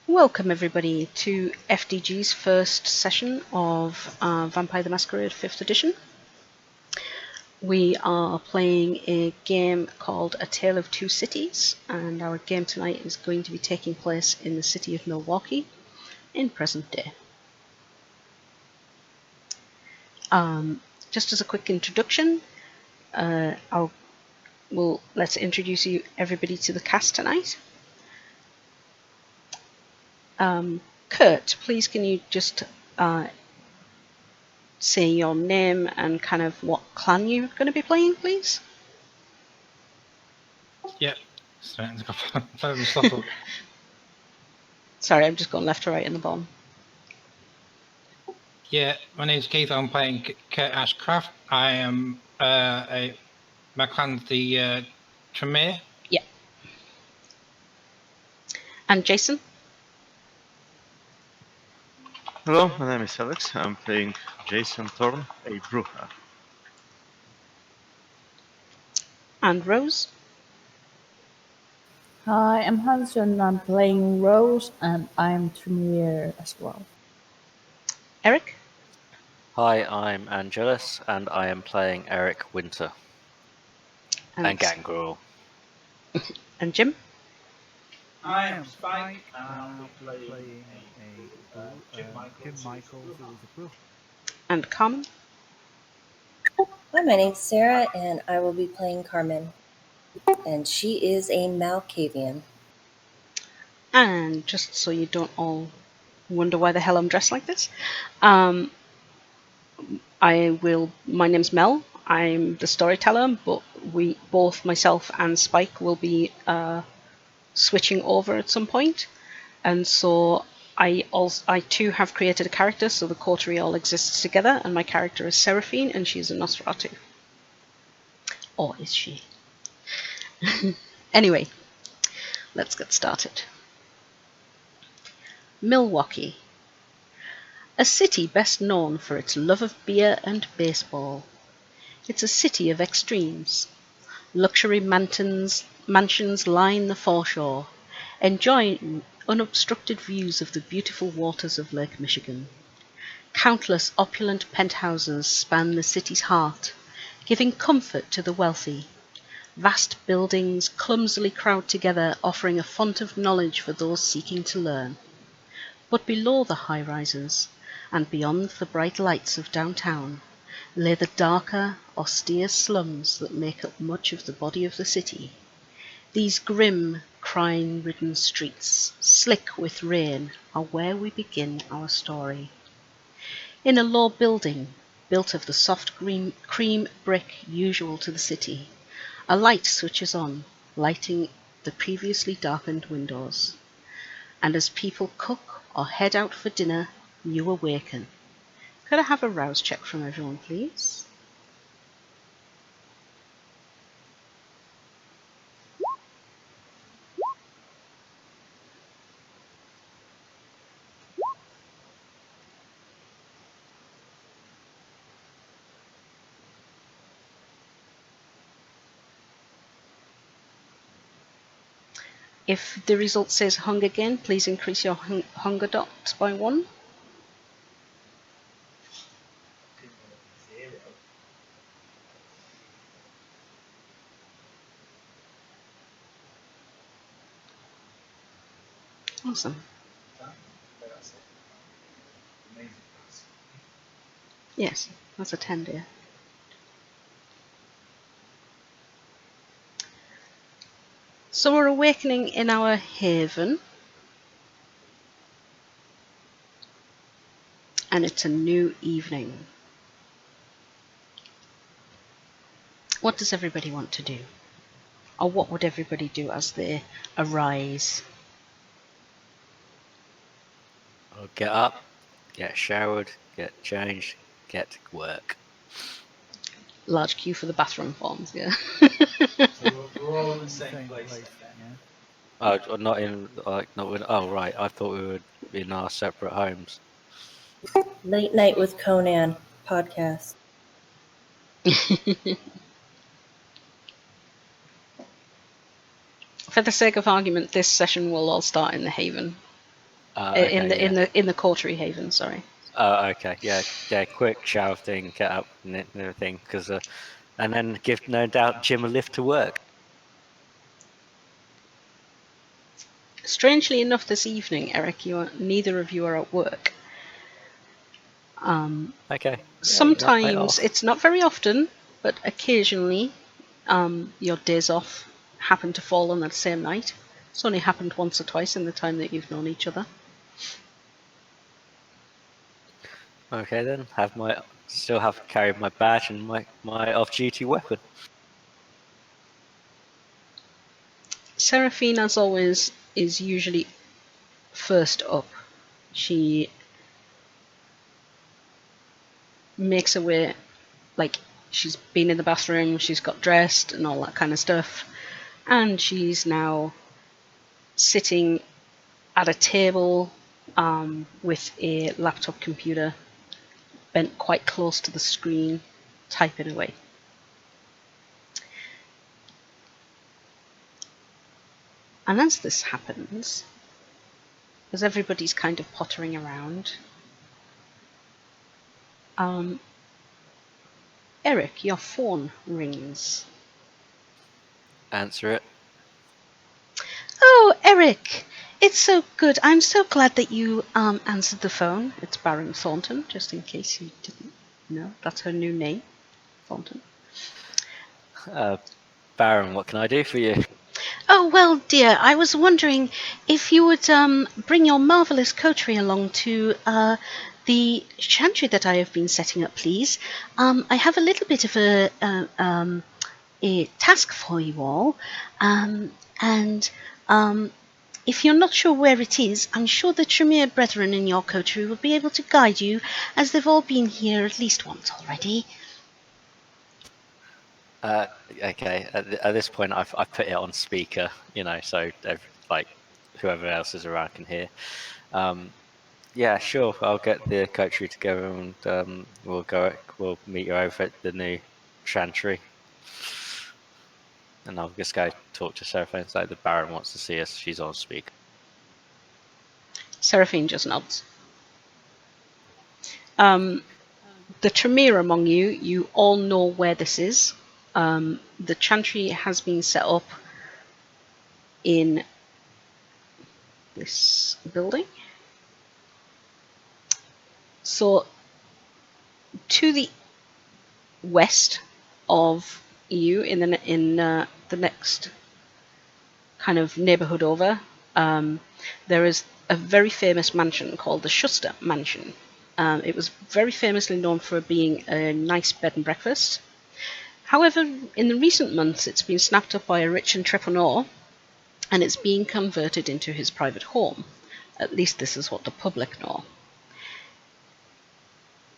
Welcome everybody to FDG's first session of Vampire the Masquerade 5th edition. We are playing a game called A Tale of Two Cities, and our game tonight is going to be taking place in the city of Milwaukee in present day. Just as a quick introduction, let's introduce everybody to the cast tonight. Kurt, please can you just say your name and kind of what clan you're going to be playing, please? Yeah. Sorry, I'm just going left to right in the bottom. Yeah, my name is Keith. I'm playing Kurt Ashcraft. I am my clan's the Tremere. Yeah. And Jason? Hello, my name is Alex. I'm playing Jason Thorne, a Bruja. And Rose? Hi, I'm Hanson. I'm playing Rose, and I'm Tremere as well. Eric? Hi, I'm Angelus, and I am playing Eric Winter. And Gangrel. And Jim? I am Spike, and I'm playing Jim Michaels, who is a Bruja. And Carmen? Hi, my name's Sarah, and I will be playing Carmen. And she is a Malkavian. And just so you don't all wonder why the hell I'm dressed like this, my name's Mel. I'm the storyteller, but myself and Spike will be switching over at some point. And so I too have created a character, so the coterie all exists together, and my character is Seraphine, and she's a Nosferatu. Or is she? Anyway, let's get started. Milwaukee. A city best known for its love of beer and baseball. It's a city of extremes. Luxury mansions line the foreshore, enjoying unobstructed views of the beautiful waters of Lake Michigan. Countless opulent penthouses span the city's heart, giving comfort to the wealthy. Vast buildings clumsily crowd together, offering a font of knowledge for those seeking to learn. But below the high-rises, and beyond the bright lights of downtown, lay the darker, austere slums that make up much of the body of the city. These grim, crime-ridden streets, slick with rain, are where we begin our story. In a low building, built of the soft green cream brick usual to the city, a light switches on, lighting the previously darkened windows. And as people cook or head out for dinner, you awaken. Could I have a rouse check from everyone, please? If the result says hung again, please increase your hunger dots by 1. Awesome. Yes, that's a 10, dear. So we're awakening in our haven. And it's a new evening. What does everybody want to do? Or what would everybody do as they arise? I'll get up, get showered, get changed, get to work. Large queue for the bathroom forms, yeah. So we're all in the same place then, yeah? Oh, not in, oh right, I thought we were in our separate homes. Late Night with Conan podcast. For the sake of argument, this session will all start in the haven. in the Coterie Haven. Sorry. Oh, okay. Yeah. Quick shower thing, get up and everything, and then give no doubt Jim a lift to work. Strangely enough, this evening, Eric, neither of you are at work. Okay. Sometimes it's not very often, but occasionally, your days off happen to fall on that same night. It's only happened once or twice in the time that you've known each other. Okay then. Still have carried my badge and my off-duty weapon. Seraphine, as always, is usually first up. She makes her way, like, she's been in the bathroom, she's got dressed and all that kind of stuff, and she's now sitting at a table with a laptop computer bent quite close to the screen, typing away. And as this happens, as everybody's kind of pottering around, Eric, your phone rings. Answer it. Oh, Eric! It's so good. I'm so glad that you answered the phone. It's Baron Thornton, just in case you didn't know. That's her new name, Thornton. Baron, what can I do for you? Oh, well, dear, I was wondering if you would bring your marvellous coterie along to the chantry that I have been setting up, please. I have a little bit of a task for you all, and if you're not sure where it is, I'm sure the Tremere brethren in your coterie will be able to guide you, as they've all been here at least once already. Okay. At this point, I've put it on speaker, so whoever else is around can hear. Yeah, sure. I'll get the coterie together and we'll meet you over at the new chantry. And I'll just go talk to Seraphine and say the Baron wants to see us. She's on speaker. Seraphine just nods. The Tremere among you all know where this is. The chantry has been set up in this building. So, to the west of you, in the next kind of neighbourhood over, there is a very famous mansion called the Schuster Mansion. It was very famously known for being a nice bed and breakfast. However, in the recent months, it's been snapped up by a rich entrepreneur, and it's being converted into his private home. At least this is what the public know.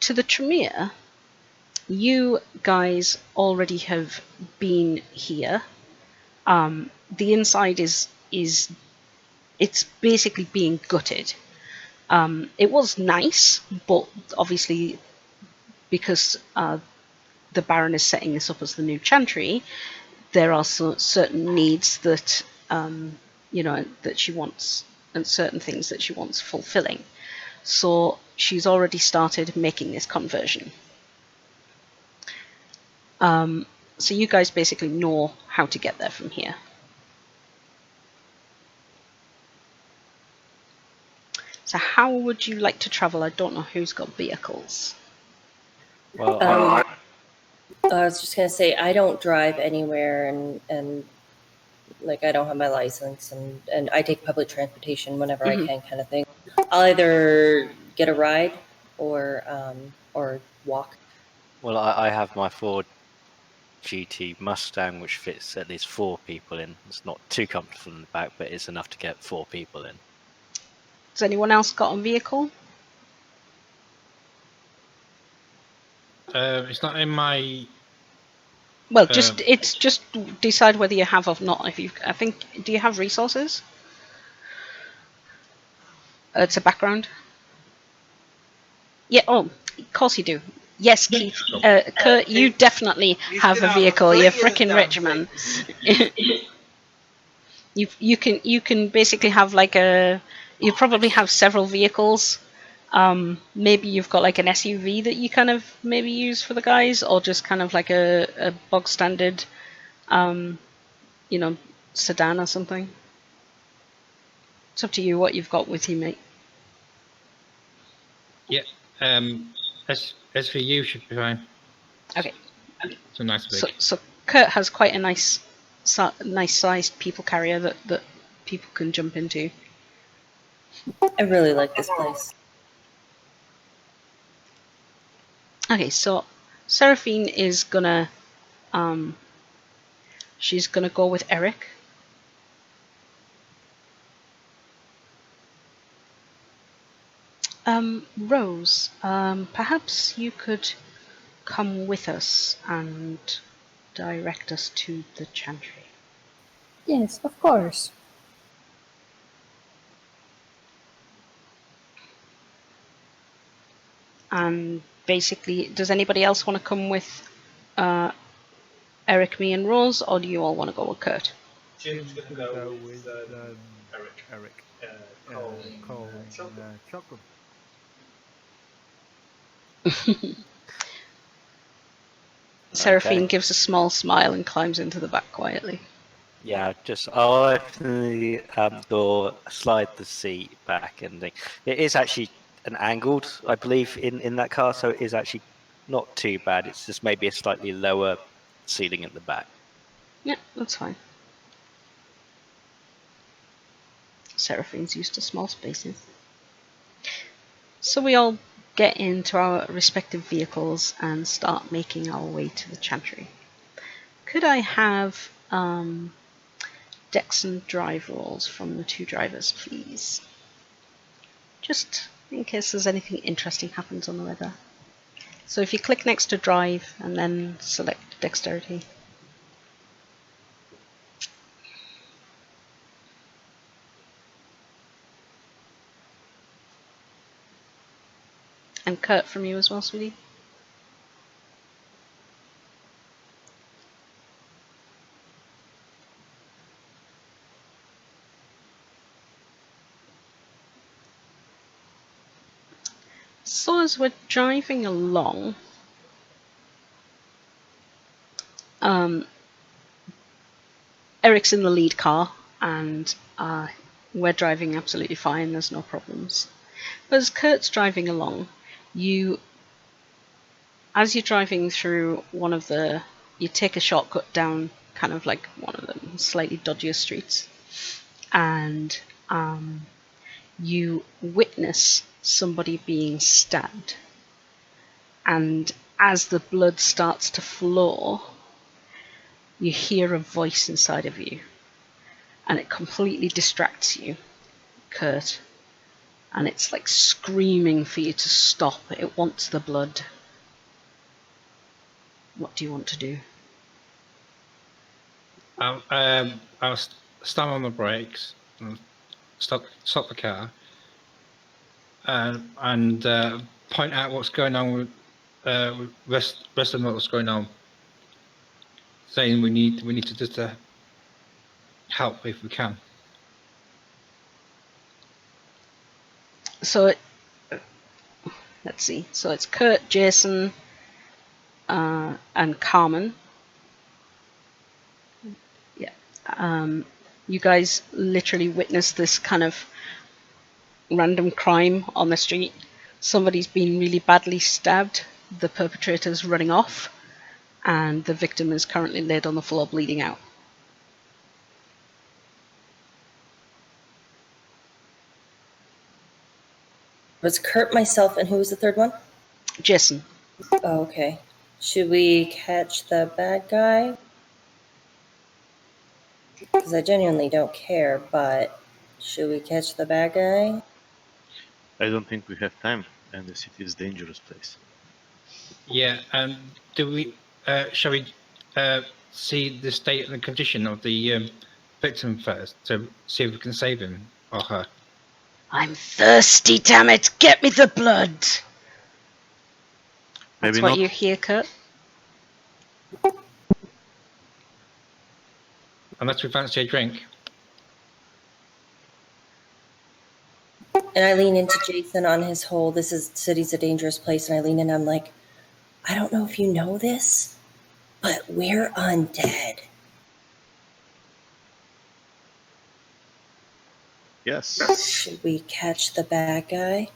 To the Tremere, you guys already have been here. The inside is it's basically being gutted. It was nice, but obviously because the Baron is setting this up as the new chantry, there are certain needs that that she wants, and certain things that she wants fulfilling. So she's already started making this conversion. So you guys basically know how to get there from here. So how would you like to travel? I don't know who's got vehicles. Well, I was just gonna say I don't drive anywhere, and like I don't have my license, and I take public transportation whenever I can, kind of thing. I'll either get a ride or walk. Well, I have my Ford GT Mustang, which fits at least 4 people in. It's not too comfortable in the back, but it's enough to get 4 people in. Has anyone else got a vehicle? It's not in my. Well, just decide whether you have or not. I think, do you have resources? It's a background. Yeah. Oh, of course you do. Yes, Keith. Kurt, you definitely have a vehicle. You're freaking rich, man. You can basically have like a You probably have several vehicles. Maybe you've got like an SUV that you kind of maybe use for the guys, or just kind of like a bog standard, sedan or something. It's up to you what you've got with you, mate. Yeah. SVU should be fine. Okay. It's a nice big. So Kurt has quite a nice sized people carrier that people can jump into. I really like this place. Okay, so Seraphine is gonna she's gonna go with Eric. Rose, perhaps you could come with us and direct us to the chantry. Yes, of course. And basically, does anybody else want to come with Eric, me, and Rose, or do you all want to go with Kurt? Jim's going to go with Eric. Cole shotgun. Seraphine Okay. gives a small smile and climbs into the back quietly. Yeah, I'll open the door, slide the seat back, and think. It is actually an angled, I believe, in that car, so it is actually not too bad. It's just maybe a slightly lower ceiling at the back. Yeah, that's fine. Seraphine's used to small spaces. So we all get into our respective vehicles and start making our way to the chantry. Could I have Dex and drive rolls from the two drivers, please? Just in case there's anything interesting happens on the way there. So if you click next to drive and then select dexterity. And Kurt from you as well, sweetie. So as we're driving along, Eric's in the lead car, and we're driving absolutely fine. There's no problems. But as Kurt's driving along, as you're driving through you take a shortcut down kind of like one of the slightly dodgier streets, and you witness somebody being stabbed. And as the blood starts to flow, you hear a voice inside of you, and it completely distracts you, Kurt. And it's like screaming for you to stop. It wants the blood. What do you want to do? I'll slam on the brakes and stop the car, and point out what's going on with rest of them, what's going on. Saying we need to just help if we can. So let's see. So it's Kurt, Jason, and Carmen. Yeah. You guys literally witnessed this kind of random crime on the street. Somebody's been really badly stabbed. The perpetrator's running off, and the victim is currently laid on the floor bleeding out. It was Kurt, myself, and who was the third one? Jason. Oh, okay. Should we catch the bad guy? Because I genuinely don't care, but should we catch the bad guy? I don't think we have time, and the city is a dangerous place. Yeah, and shall we see the state and the condition of the victim first to see if we can save him or her? I'm thirsty, damn it! Get me the blood! That's Maybe what not. you hear, Kurt. Unless we fancy a drink. And I lean into Jason on his whole, this city's a dangerous place. And I lean in, I'm like, I don't know if you know this, but we're undead. Yes. Should we catch the bad guy?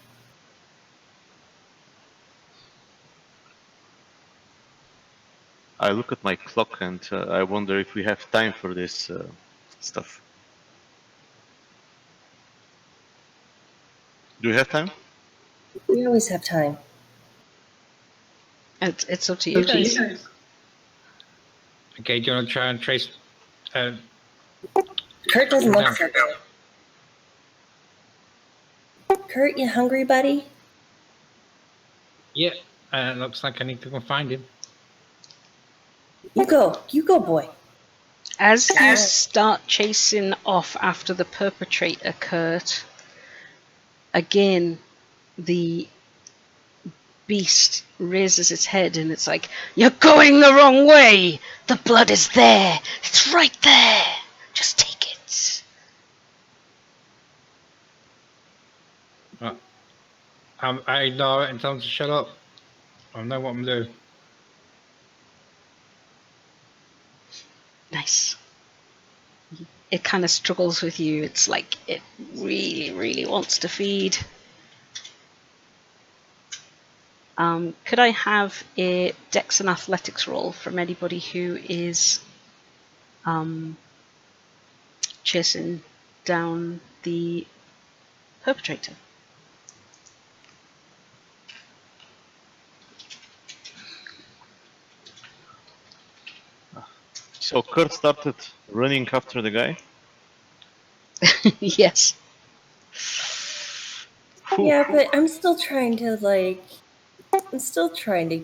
I look at my clock and I wonder if we have time for this stuff. Do we have time? We always have time. It's up to you guys. Okay, do you want to try and trace? Kurt doesn't look so good. Kurt, you hungry, buddy? Yeah, looks like I need to go find him. You go, boy. As you start chasing off after the perpetrator, Kurt, again, the beast raises its head and it's like, you're going the wrong way! The blood is there! It's right there! Just take it! I ignore it and tell him to shut up. I know what I'm doing. Nice. It kind of struggles with you. It's like it really, really wants to feed. Could I have a Dex and Athletics roll from anybody who is chasing down the perpetrator? So Kurt started running after the guy? Yes. Yeah, but I'm still trying to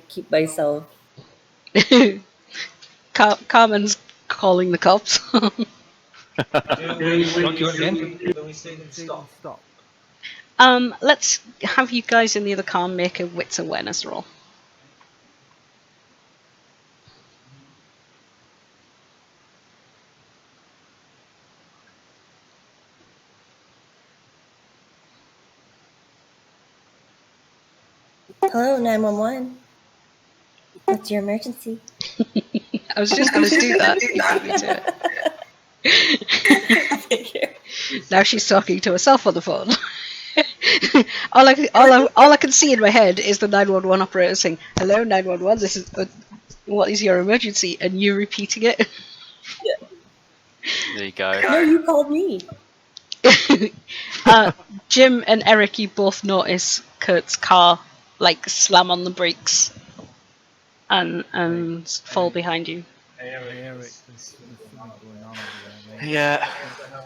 keep myself. Carmen's calling the cops. Do we see them stop? Let's have you guys in the other car make a wits awareness roll. Hello, 911. What's your emergency? I was just going to do that. You beat me to it. Now she's talking to herself on the phone. all I can see in my head is the 911 operator saying, "Hello, 911. This is what is your emergency?" And you repeating it. Yeah. There you go. No, you called me. Jim and Eric, you both notice Kurt's car like slam on the brakes and fall behind you. Hey Eric, there's something going on over there, mate. Yeah.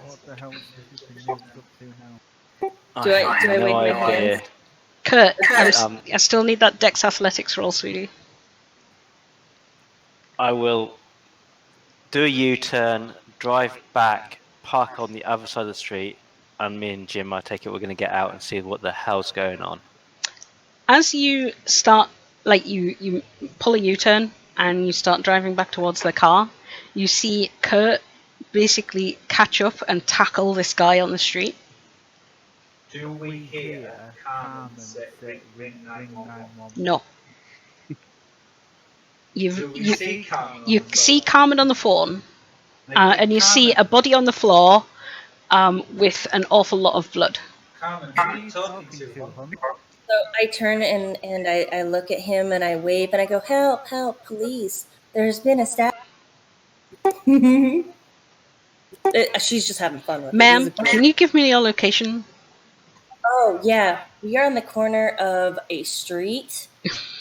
What the hell's flipping Nils up to now? Do I have wave no my idea. hand? Kurt, I still need that Dex Athletics roll, sweetie. I will do a U-turn, drive back, park on the other side of the street, and me and Jim, I take it we're going to get out and see what the hell's going on. As you start, like you pull a U-turn and you start driving back towards the car, you see Kurt basically catch up and tackle this guy on the street. Do we hear Carmen say ring 911? No. You see Carmen on the phone, and you see a body on the floor with an awful lot of blood. Carmen, who are you talking to, hon? So I turn and I look at him and I wave and I go, help, police. There's been a stab. She's just having fun with it. Ma'am, can you give me your location? Oh, yeah. We are on the corner of a street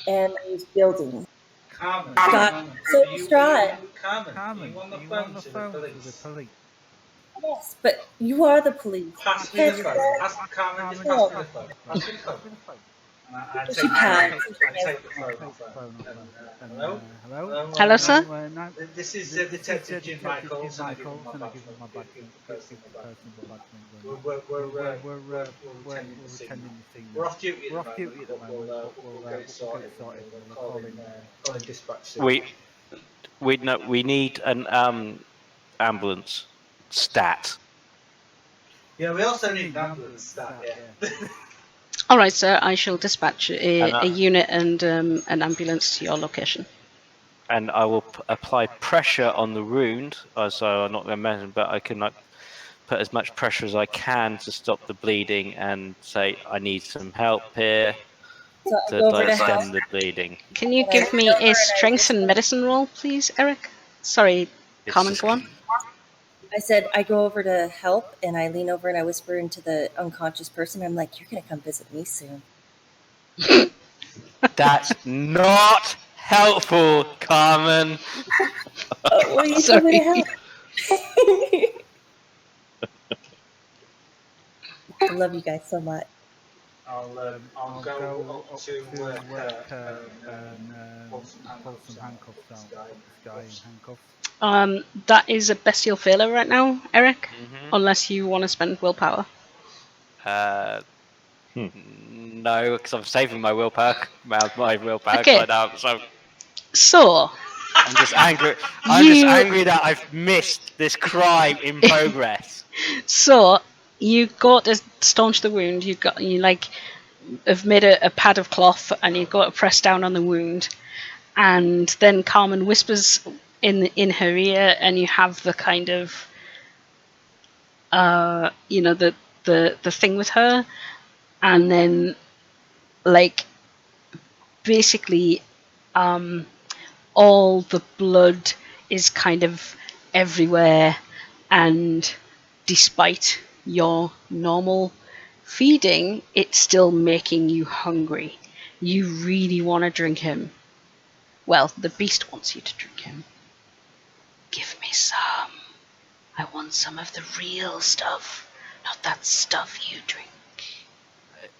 and a building. Carmen, God, so distraught. Carmen, are you on the phone to the police? Yes, but you are the police. Pass me the phone. Pass Carmen, just pass me the phone. Pass me the phone. I take the phone off her. Hello? Hello, sir? This is Detective Jim Michaels, and I give him my badge. We're attending the scene. We're off duty at the moment, but we'll get it sorted. We're calling dispatch soon. We need an ambulance stat. Yeah, we also need an ambulance start, yeah. All right, sir. I shall dispatch And a unit and an ambulance to your location. And I will apply pressure on the wound. So I'm not going to mention, but I can like put as much pressure as I can to stop the bleeding and say I need some help here So I to go over like to stem help. the bleeding. Can you And I give lean me over a and I strength and whisper. medicine roll, please, Eric? Sorry, It's Carmen, just go on. I said I go over to help, and I lean over and I whisper into the unconscious person. I'm like, "You're gonna come visit me soon." That's not helpful, Carmen. Well, you told me to Sorry. help. I love you guys so much. I'll go up to Kurt and pull some handcuffs out. Put this guy in handcuffs. That is a bestial failure right now, Eric. Mm-hmm. Unless you want to spend willpower. No, because I'm saving my willpower. My willpower. Okay. So I'm just angry. I'm just you angry that I've missed this crime in progress. so you go to staunch the wound. You like have made a pad of cloth and you go to press down on the wound, and then Carmen whispers in her ear, and you have the kind of the thing with her, and then like basically all the blood is kind of everywhere, and despite your normal feeding, it's still making you hungry. You really want to drink him. Well, the beast wants you to drink him. Give me some. I want some of the real stuff, not that stuff you drink.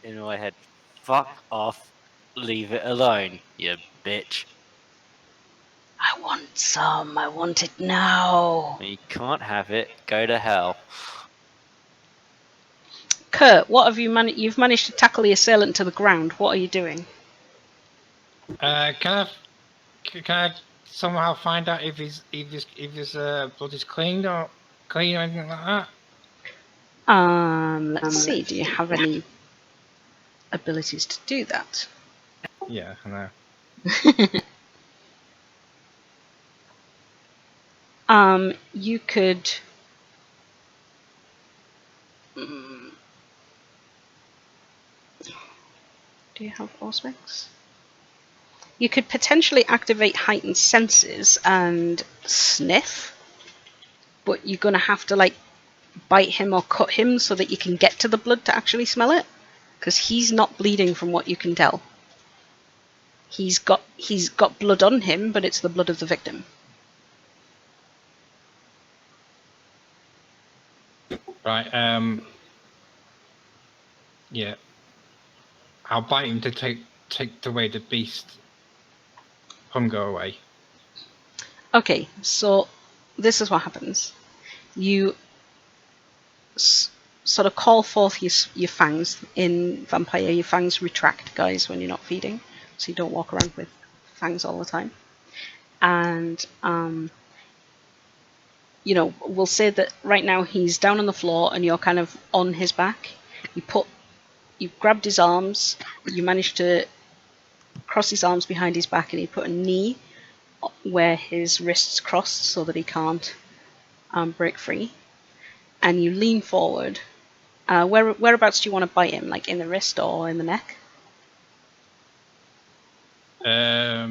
In my head, fuck off. Leave it alone, you bitch. I want some. I want it now. You can't have it. Go to hell. Kurt, what have you managed? You've managed to tackle the assailant to the ground. What are you doing? Can I somehow find out if his blood is clean or anything like that? Let's see. Do you have any abilities to do that? Yeah, I know. You could. Do you have Auspex? You could potentially activate heightened senses and sniff, but you're gonna have to like bite him or cut him so that you can get to the blood to actually smell it, because he's not bleeding from what you can tell. He's got blood on him, but it's the blood of the victim. Right. Yeah. I'll bite him to take away the beast hunger away. Okay, so this is what happens. You sort of call forth your fangs. In Vampire, your fangs retract, guys, when you're not feeding, so you don't walk around with fangs all the time. And we'll say that right now he's down on the floor and you're kind of on his back. You grabbed his arms, you managed to cross his arms behind his back, and you put a knee where his wrists crossed so that he can't break free. And you lean forward. Whereabouts do you want to bite him? Like in the wrist or in the neck? Yeah,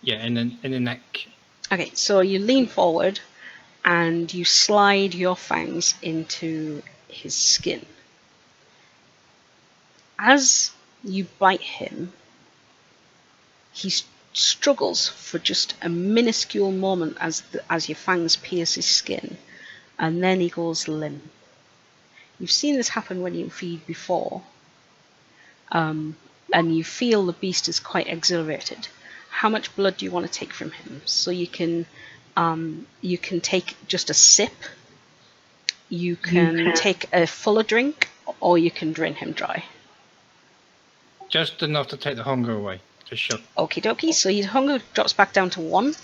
in the neck. Okay, so you lean forward and you slide your fangs into his skin. As you bite him, he struggles for just a minuscule moment as your fangs pierce his skin, and then he goes limp. You've seen this happen when you feed before, and you feel the beast is quite exhilarated. How much blood do you want to take from him? So you can take just a sip, you can take a fuller drink, or you can drain him dry. Just enough to take the hunger away. Just shut. Okie dokie, so his hunger drops back down to 1.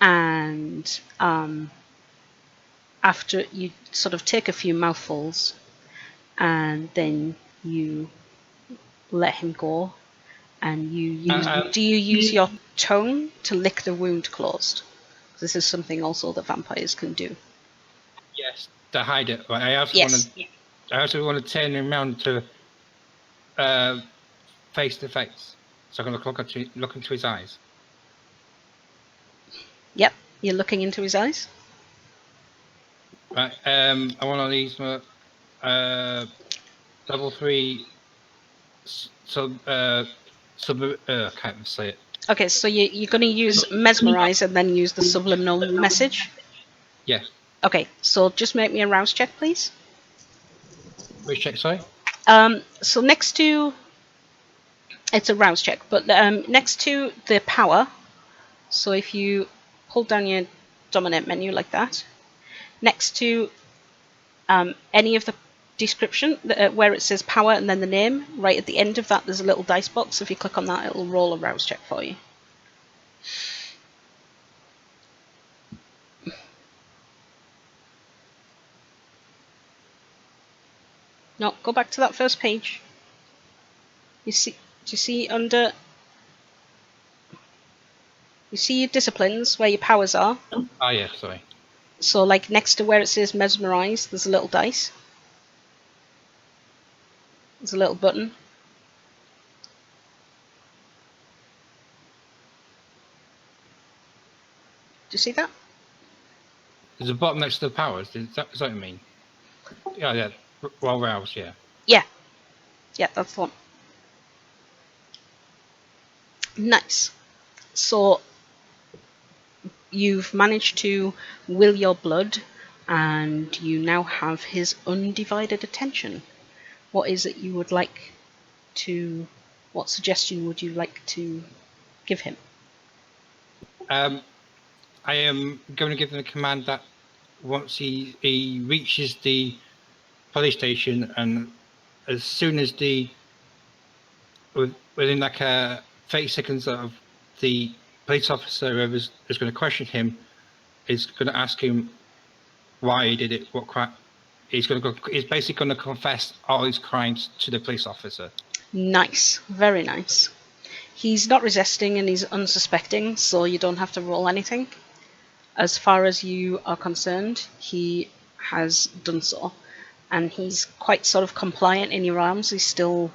and after you sort of take a few mouthfuls, and then you let him go, and you use. Do you use your tongue to lick the wound closed? This is something also that vampires can do. Yes, to hide it. But I also Yes. want to turn him around to face to face, so I can look into his eyes. Yep. You're looking into his eyes. Right. I want to use my level 3 I can't say it. Okay, so you're going to use mesmerize and then use the subliminal message. Yeah. Okay, so just make me a rouse check, please. Which check? Sorry. So next to, it's a rouse check, but next to the power. So if you hold down your dominant menu like that, next to any of the description where it says power and then the name, right at the end of that there's a little dice box. If you click on that, it'll roll a rouse check for you. No, go back to that first page. Do you see under? You see your disciplines where your powers are. Oh yeah, sorry. So like next to where it says mesmerize, there's a little dice. There's a little button. Do you see that? There's a button next to the powers. Is that what you mean? Yeah. Well, rouse, yeah. Yeah. Yeah, that's the one. Nice. So you've managed to will your blood, and you now have his undivided attention. What is it you would like to? What suggestion would you like to give him? I am going to give him a command that once he reaches the police station, and as soon as within like 30 seconds of the police officer whoever's is going to question him is going to ask him why he did it, what crime. He's basically going to confess all his crimes to the police officer. Nice, very nice. He's not resisting and he's unsuspecting, so you don't have to roll anything. As far as you are concerned, he has done so, and he's quite sort of compliant in your arms. He's still,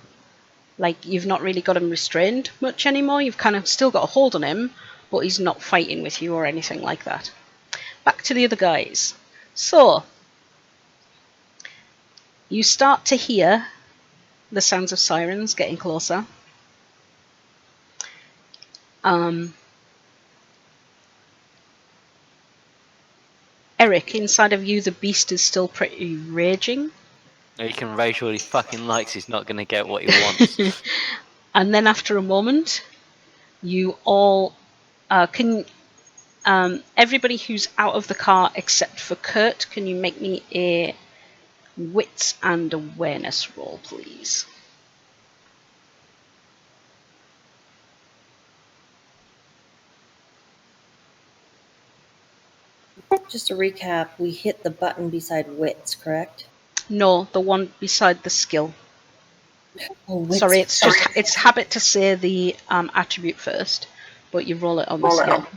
like, you've not really got him restrained much anymore. You've kind of still got a hold on him, but he's not fighting with you or anything like that. Back to the other guys. So, you start to hear the sounds of sirens getting closer. Eric, inside of you, the beast is still pretty raging. He can rage all he fucking likes. He's not going to get what he wants. And then after a moment, you all everybody who's out of the car except for Kurt, can you make me a wits and awareness roll, please? Just to recap, we hit the button beside wits, correct? No, the one beside the skill. Oh, wits. Sorry, it's habit to say the attribute first, but you roll it on the skill.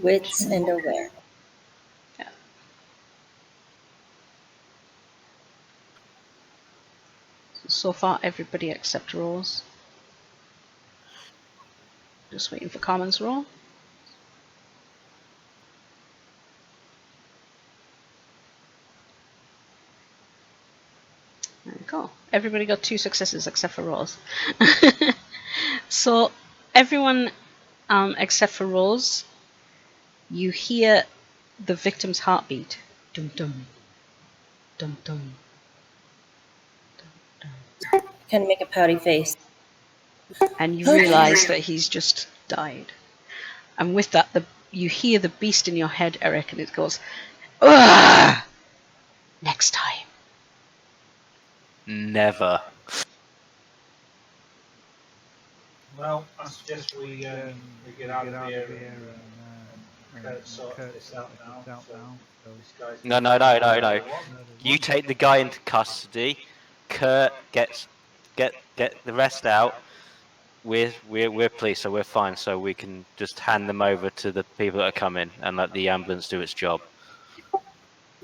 Wits and aware. Yeah. So far, everybody except Rose. Just waiting for Carmen's roll. There we go. Everybody got 2 successes except for Rose. So everyone except for Rose, you hear the victim's heartbeat. Dum dum. Dum dum. Kind of make a pouty face. And you realise that he's just died. And with that, you hear the beast in your head, Eric, and it goes, "Ugh! Next time." Never. Well, I suggest we get out of here and Kurt's sorted this out now. So No. no, You take the guy into custody. Kurt get the rest out. We're police, so we're fine. So we can just hand them over to the people that are coming and let the ambulance do its job.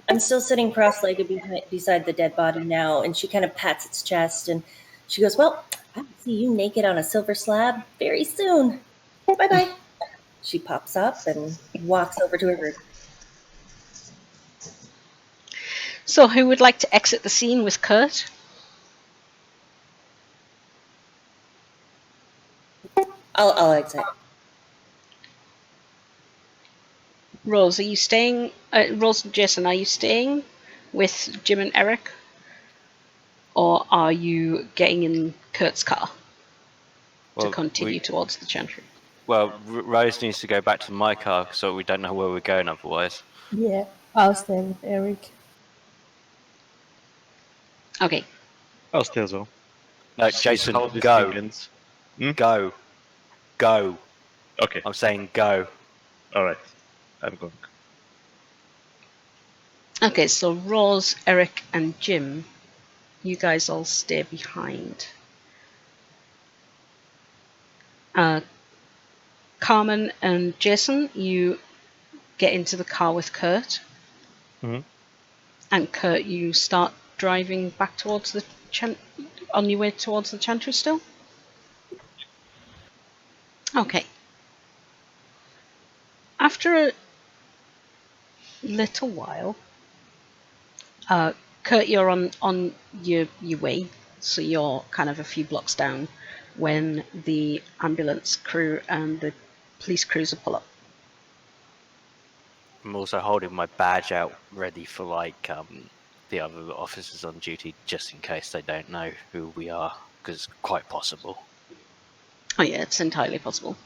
I'm still sitting cross-legged beside the dead body now, and she kind of pats its chest, and she goes, "Well, I'll see you naked on a silver slab very soon. Bye-bye." She pops up and walks over to her room. So, who would like to exit the scene with Kurt? I'll exit. Rose, are you staying? Rose and Jason, are you staying with Jim and Eric? Or are you getting in Kurt's car to continue towards the Chantry? Well, Rose needs to go back to my car, so we don't know where we're going otherwise. Yeah, I'll stay with Eric. Okay. I'll stay as well. No, See Jason, how this go. thing ends. Go. Okay. I'm saying go. All right. I'm going. Okay, so Rose, Eric, and Jim, you guys all stay behind. Carmen and Jason, you get into the car with Kurt. Mm-hmm. And Kurt, you start driving back towards the on your way towards the Chantry still? Okay. After a little while, Kurt, you're on your way, so you're kind of a few blocks down when the ambulance crew and the police cruiser pull up. I'm also holding my badge out ready for like the other officers on duty, just in case they don't know who we are, because it's quite possible. Oh yeah, it's entirely possible.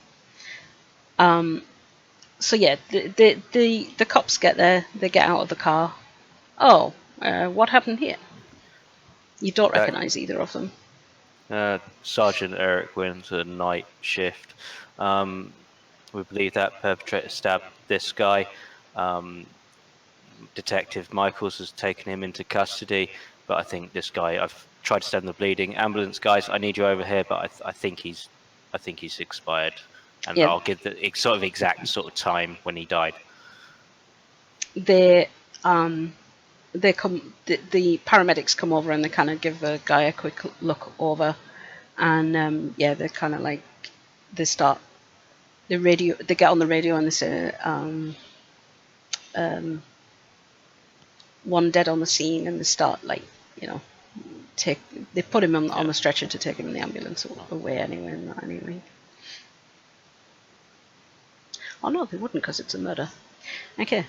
So yeah, the cops get there, they get out of the car. Oh, what happened here? You don't recognise either of them. Sergeant Eric wins a night shift. We believe that perpetrator stabbed this guy. Detective Michaels has taken him into custody, but I think this guy, I've tried to stem the bleeding. Ambulance guys, I need you over here, but I think he's expired, and Yeah. I'll give the sort of exact sort of time when he died. They come. The paramedics come over and they kind of give the guy a quick look over, and yeah, they're kind of like they start the radio. They get on the radio and they say, "One dead on the scene," and they start like they put him on the stretcher to take him in the ambulance away anyway. Oh no, they wouldn't because it's a murder. Okay.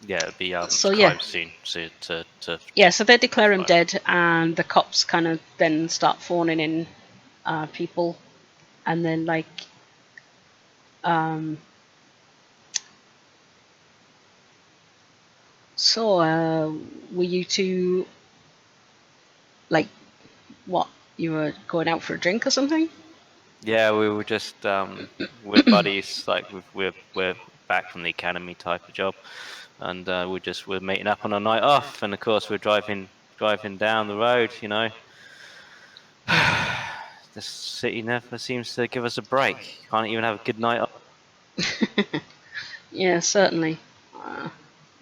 Yeah, it'd be So, crime scene. So yeah, so they declare him dead, and the cops kind of then start phoning in people, and then like so were you two like what? You were going out for a drink or something? yeah, we were just we're buddies. Like we're back from the academy type of job, and we're meeting up on a night off, and of course we're driving down the road. You know, the city never seems to give us a break. Can't even have a good night off. Yeah, certainly.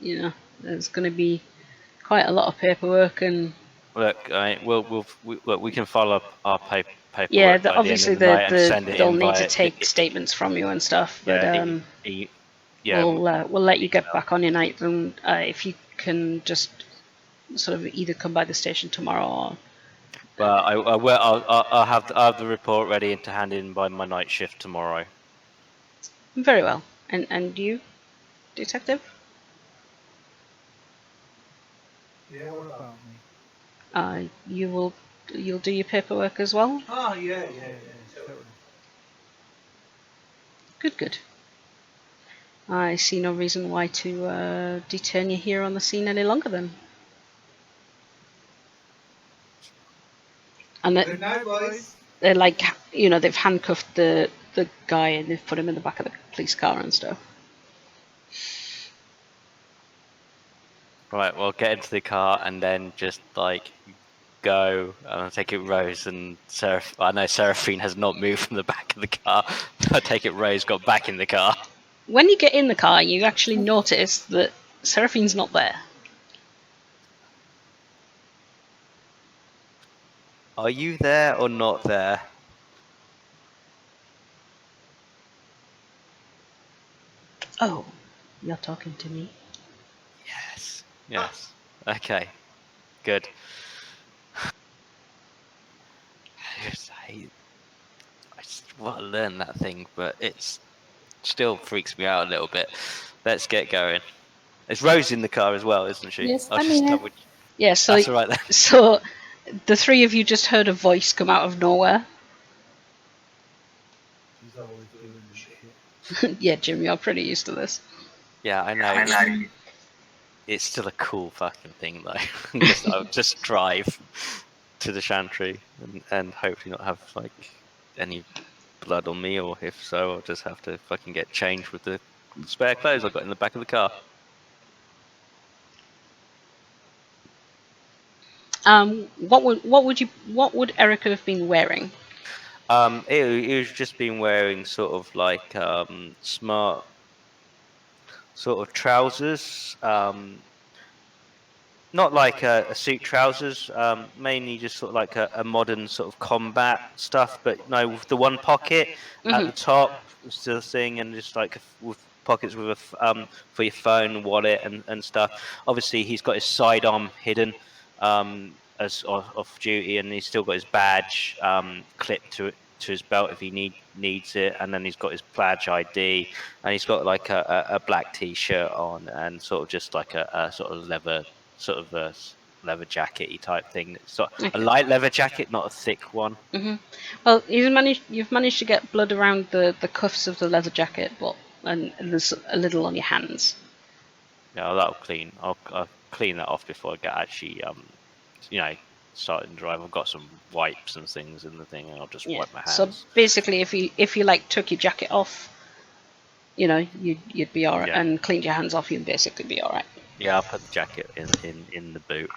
There's going to be quite a lot of paperwork and. Look, we can follow up our paperwork Yeah, by obviously the end of the night and send it they'll in need via, to take statements from you and stuff, but yeah, we'll let you get back on your night, and if you can just sort of either come by the station tomorrow or. Well, I'll have the report ready to hand in by my night shift tomorrow. Very well. And you, detective? yeah, what about me? You'll do your paperwork as well? Oh yeah, totally. Good. I see no reason why to detain you here on the scene any longer then. And Good night, boys. they're like, they've handcuffed the guy and they've put him in the back of the police car and stuff. Right, well, get into the car and then just like go. I take it Rose and I know Seraphine has not moved from the back of the car. I take it Rose got back in the car. When you get in the car, you actually notice that Seraphine's not there. Are you there or not there? Oh, you're talking to me? Yes. Yes. Okay. Good. I just want to learn that thing, but it's still freaks me out a little bit. Let's get going. It's Rose in the car as well, isn't she? Yes, I'll I'm just here. double. Yeah, so That's all right then. So the three of you just heard a voice come out of nowhere. She's always doing this shit. Yeah, Jim, you're pretty used to this. Yeah, I know. It's still a cool fucking thing though. I'll just drive to the Chantry and hopefully not have like any blood on me, or if so, I'll just have to fucking get changed with the spare clothes I got in the back of the car. What would Erica have been wearing? It was just been wearing sort of like smart sort of trousers, not like a suit trousers, mainly just sort of like a modern sort of combat stuff, but no, with the one pocket at the top, still thing, and just like with pockets with for your phone, wallet, and stuff. Obviously, he's got his sidearm hidden as off duty, and he's still got his badge clipped to his belt if he needs it, and then he's got his pledge ID, and he's got like a black t-shirt on, and sort of just like a sort of leather jackety type thing. So a light leather jacket, not a thick one. Well, you've managed to get blood around the cuffs of the leather jacket, and there's a little on your hands. Yeah, that'll clean. I'll clean that off before I get actually starting to drive. I've got some wipes and things in the thing, and I'll just wipe my hands. So basically, if you like took your jacket off, you'd be alright, and cleaned your hands off, you'd basically be alright. Yeah, I'll put the jacket in the boot.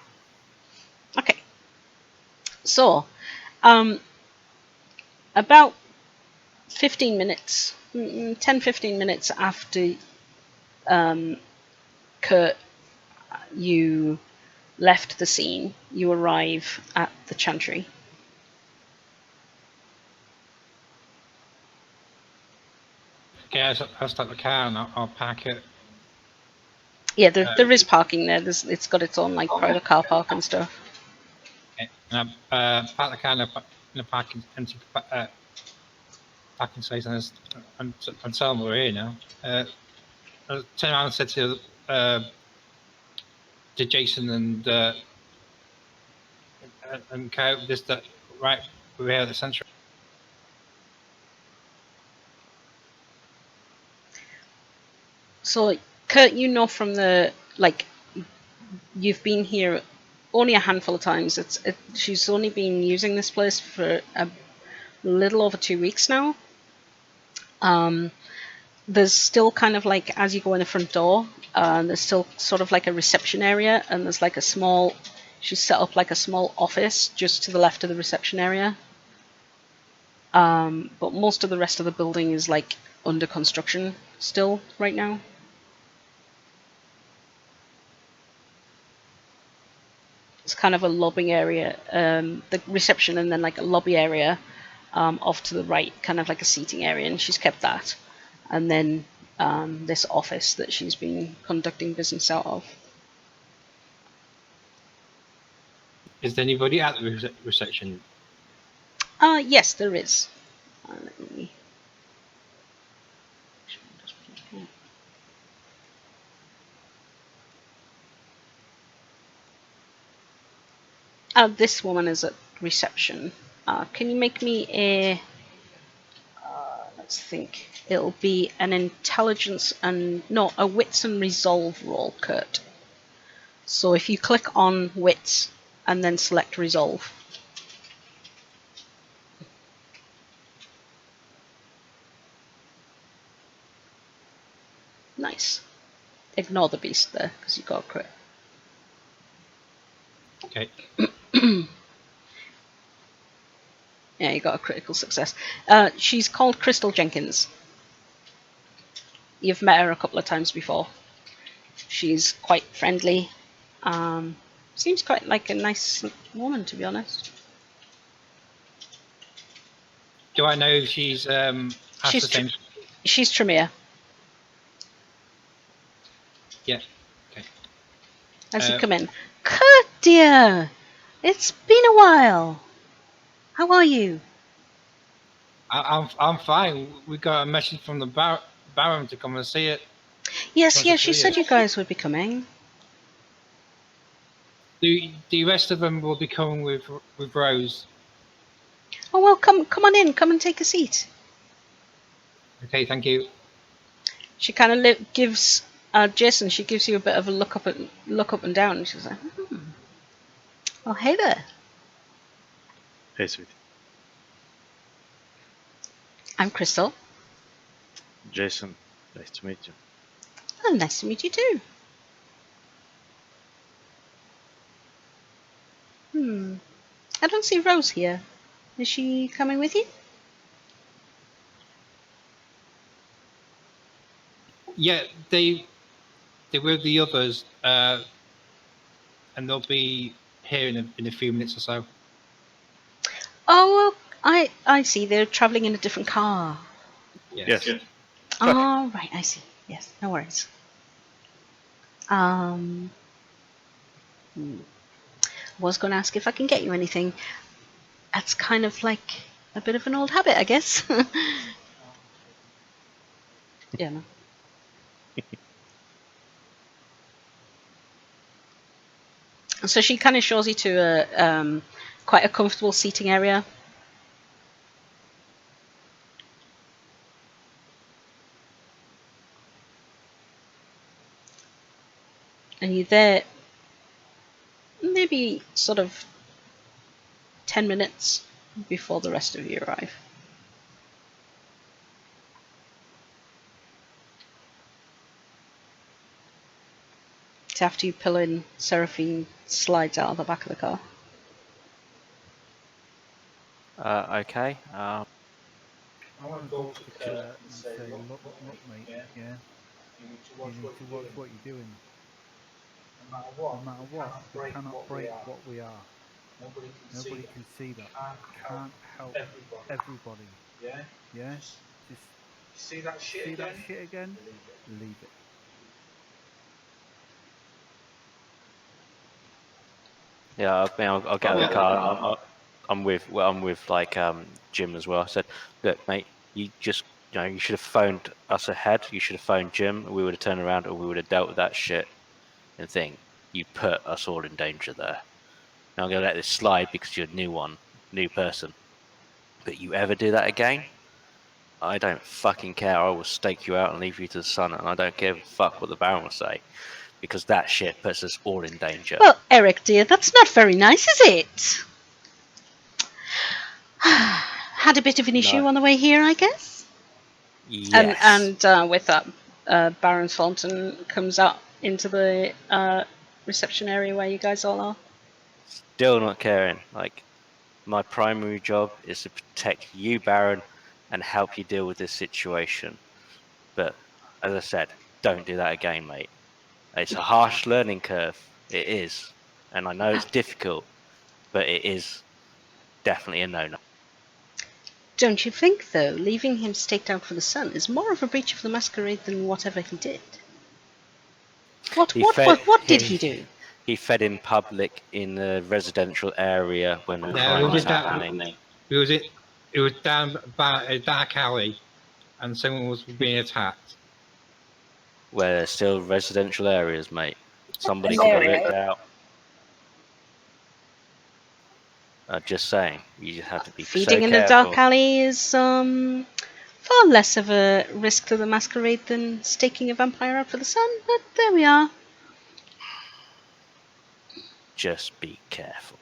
Okay. So, about 15 minutes, 10-15 minutes after Kurt, you left the scene, you arrive at the Chantry. Okay, I'll start the car and I'll park it. Yeah, there is parking there. It's got its own like private car park and stuff. Okay. And I park the car in a parking empty parking space, and tell them we're here now. I turned around and said to Jason and Kyle, just that right, we're here at the centre. So, Kurt, from the you've been here only a handful of times. She's only been using this place for a little over 2 weeks now. There's still kind of like, as you go in the front door, there's still sort of like a reception area, and there's like she's set up like a small office just to the left of the reception area. But most of the rest of the building is like under construction still right now. It's kind of a lobbying area, the reception, and then like a lobby area off to the right, kind of like a seating area, and she's kept that. And then this office that she's been conducting business out of. Is there anybody at the reception? Yes, there is. Let me... This woman is at reception. Can you make me a... let's think. It'll be an intelligence a wits and resolve roll, Kurt. So if you click on wits and then select resolve. ignore the beast there, because you got a crit. Okay. Yeah, you got a critical success. She's called Crystal Jenkins. You've met her a couple of times before. She's quite friendly. Seems quite like a nice woman, to be honest. Do I know if she's has the same? She's Tremere. Yeah. Okay. As you come in, Kurt, dear, it's been a while. How are you? I'm fine. We got a message from the Baron to come and see it. Yes, she said you guys would be coming. The rest of them will be coming with Rose. Oh well, come on in. Come and take a seat. Okay, thank you. She kind of gives Jason. She gives you a bit of a look up and down. And she's like, "Oh, hey there. Hey, sweetie. I'm Crystal. Jason, nice to meet you. Oh, nice to meet you too. I don't see Rose here. Is she coming with you? Yeah, they were the others, and they'll be here in a few minutes or so. Oh, well, I see. They're traveling in a different car. Yes. Oh, right. I see. Yes, no worries. Was going to ask if I can get you anything. That's kind of like a bit of an old habit, I guess. Yeah, no. So she kind of shows you to a quite a comfortable seating area. And you're there maybe sort of 10 minutes before the rest of you arrive. It's after you pull in, Seraphine slides out of the back of the car. Okay. I want to talk to Kurt and say, look, mate, yeah, you need to watch what you're doing. No matter what, we cannot break what we are. Nobody can see that. Can't help everybody. Yeah? Just see that shit again? Leave it. Yeah, I'll get out of the car. I'm with like Jim as well. I said, look, mate, you should have phoned us ahead. You should have phoned Jim. And we would have turned around and we would have dealt with that shit and thing. You put us all in danger there. Now I'm gonna let this slide because you're a new person. But you ever do that again, I don't fucking care. I will stake you out and leave you to the sun, and I don't give a fuck what the Baron will say, because that shit puts us all in danger. Well, Eric, dear, that's not very nice, is it? Had a bit of an issue on the way here, I guess? Yes. And with that, Baron Thornton comes out into the reception area where you guys all are. Still not caring. Like, my primary job is to protect you, Baron, and help you deal with this situation. But, as I said, don't do that again, mate. It's a harsh learning curve. It is. And I know it's difficult, but it is definitely a no-no. Don't you think, though, leaving him staked out for the sun is more of a breach of the masquerade than whatever he did? What did he do? He fed in public in the residential area when the crime was happening. It was down a dark alley, and someone was being attacked. Where there's still residential areas, mate. Somebody could have ripped out. Just saying, you have to be Feeding in a dark alley is far less of a risk to the masquerade than staking a vampire out for the sun, but there we are. Just be careful.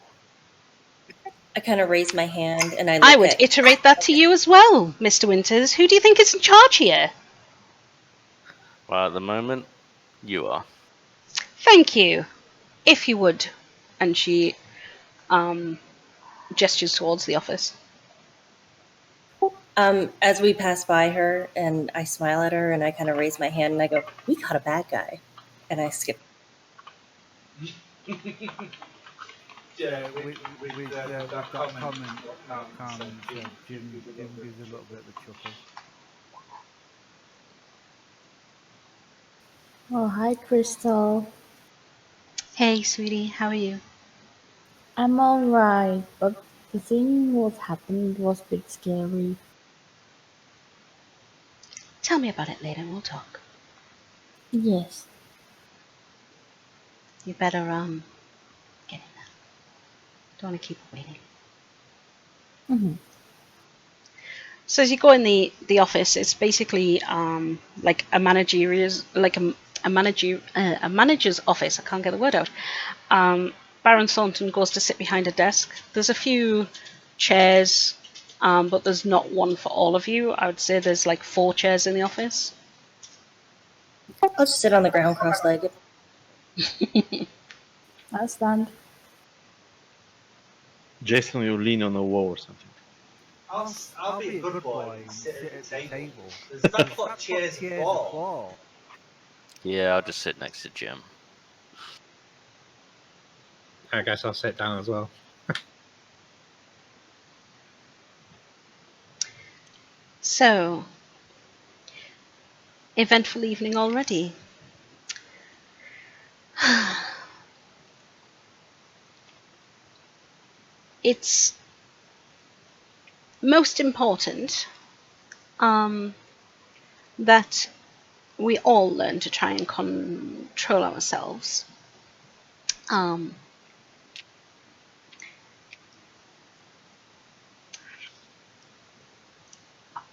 I kind of raise my hand and I would iterate that to you as well, Mr. Winters. Who do you think is in charge here? Well, at the moment, You are. Thank you. If you would. And she gestures towards the office. As we pass by her, and I smile at her, and I kind of raise my hand, and I go, "We caught a bad guy," and I skip. Yeah, with that comment, Jim gives a little bit of a chuckle. Oh, hi, Crystal. Hey, sweetie, how are you? I'm alright, but the thing what happened was a bit scary. Tell me about it later and we'll talk. Yes. You better, get in there. Don't want to keep her waiting. Mm-hmm. So as you go in the office, it's basically like a manager's office. I can't get the word out. Baron Thornton goes to sit behind a desk. There's a few chairs, but there's not one for all of you. I would say there's like 4 chairs in the office. I'll just sit on the ground cross-legged. I'll stand. Jason, you lean on a wall or something. I'll be a good boy and sit at the table. There's not got chairs at all. Yeah, I'll just sit next to Jim. I guess I'll sit down as well. So, eventful evening already. It's most important that we all learn to try and control ourselves.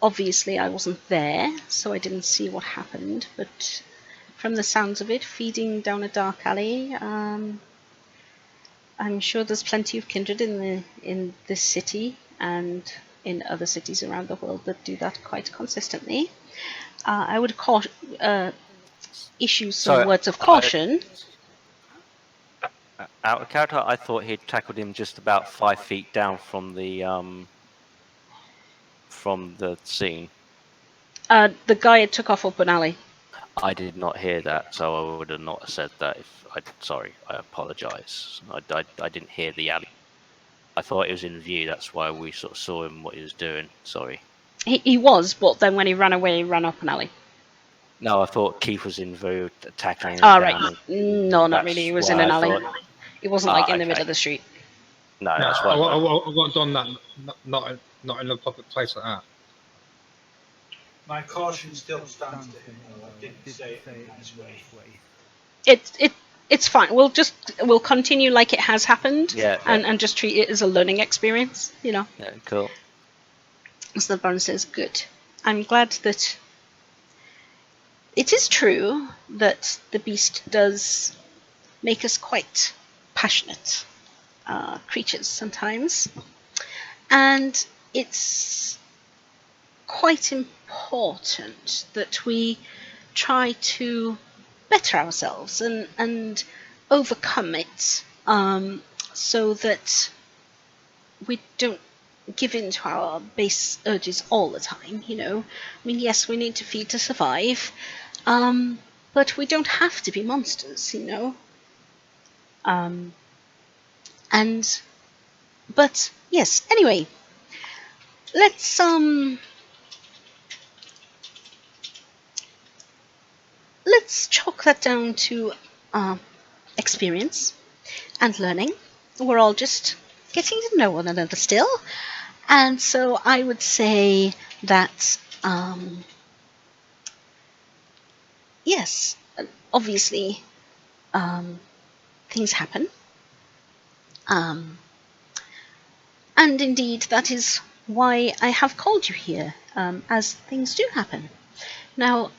Obviously, I wasn't there, so I didn't see what happened, but from the sounds of it, feeding down a dark alley, I'm sure there's plenty of kindred in this city and in other cities around the world that do that quite consistently. I would issue some words of caution. Out of character, I thought he'd tackled him just about 5 feet down from the scene. The guy took off up an alley. I did not hear that, so I would have not said that. Sorry, I apologise. I didn't hear the alley. I thought it was in view. That's why we sort of saw him what he was doing. Sorry. He was, but then when he ran away, he ran up an alley. No, I thought Keith was in view tackling him down. right. No, not really. He was in an alley. It wasn't like in the middle of the street. No, that's why. I won't done that. Not in a public place like that. My caution still stands to him, though. I didn't say it in a nice way. It's fine. We'll continue like it has happened. Yeah. And just treat it as a learning experience. You know. Yeah. Cool. So the Baron says, "Good. I'm glad that it is true that the beast does make us quite passionate creatures sometimes, and it's quite important that we try to better ourselves and overcome it, so that we don't give in to our base urges all the time, you know. I mean, yes, we need to feed to survive, but we don't have to be monsters, you know. But yes, anyway, let's chalk that down to experience and learning. We're all just getting to know one another still, and so I would say that yes, obviously things happen, and indeed that is why I have called you here, as things do happen. Now,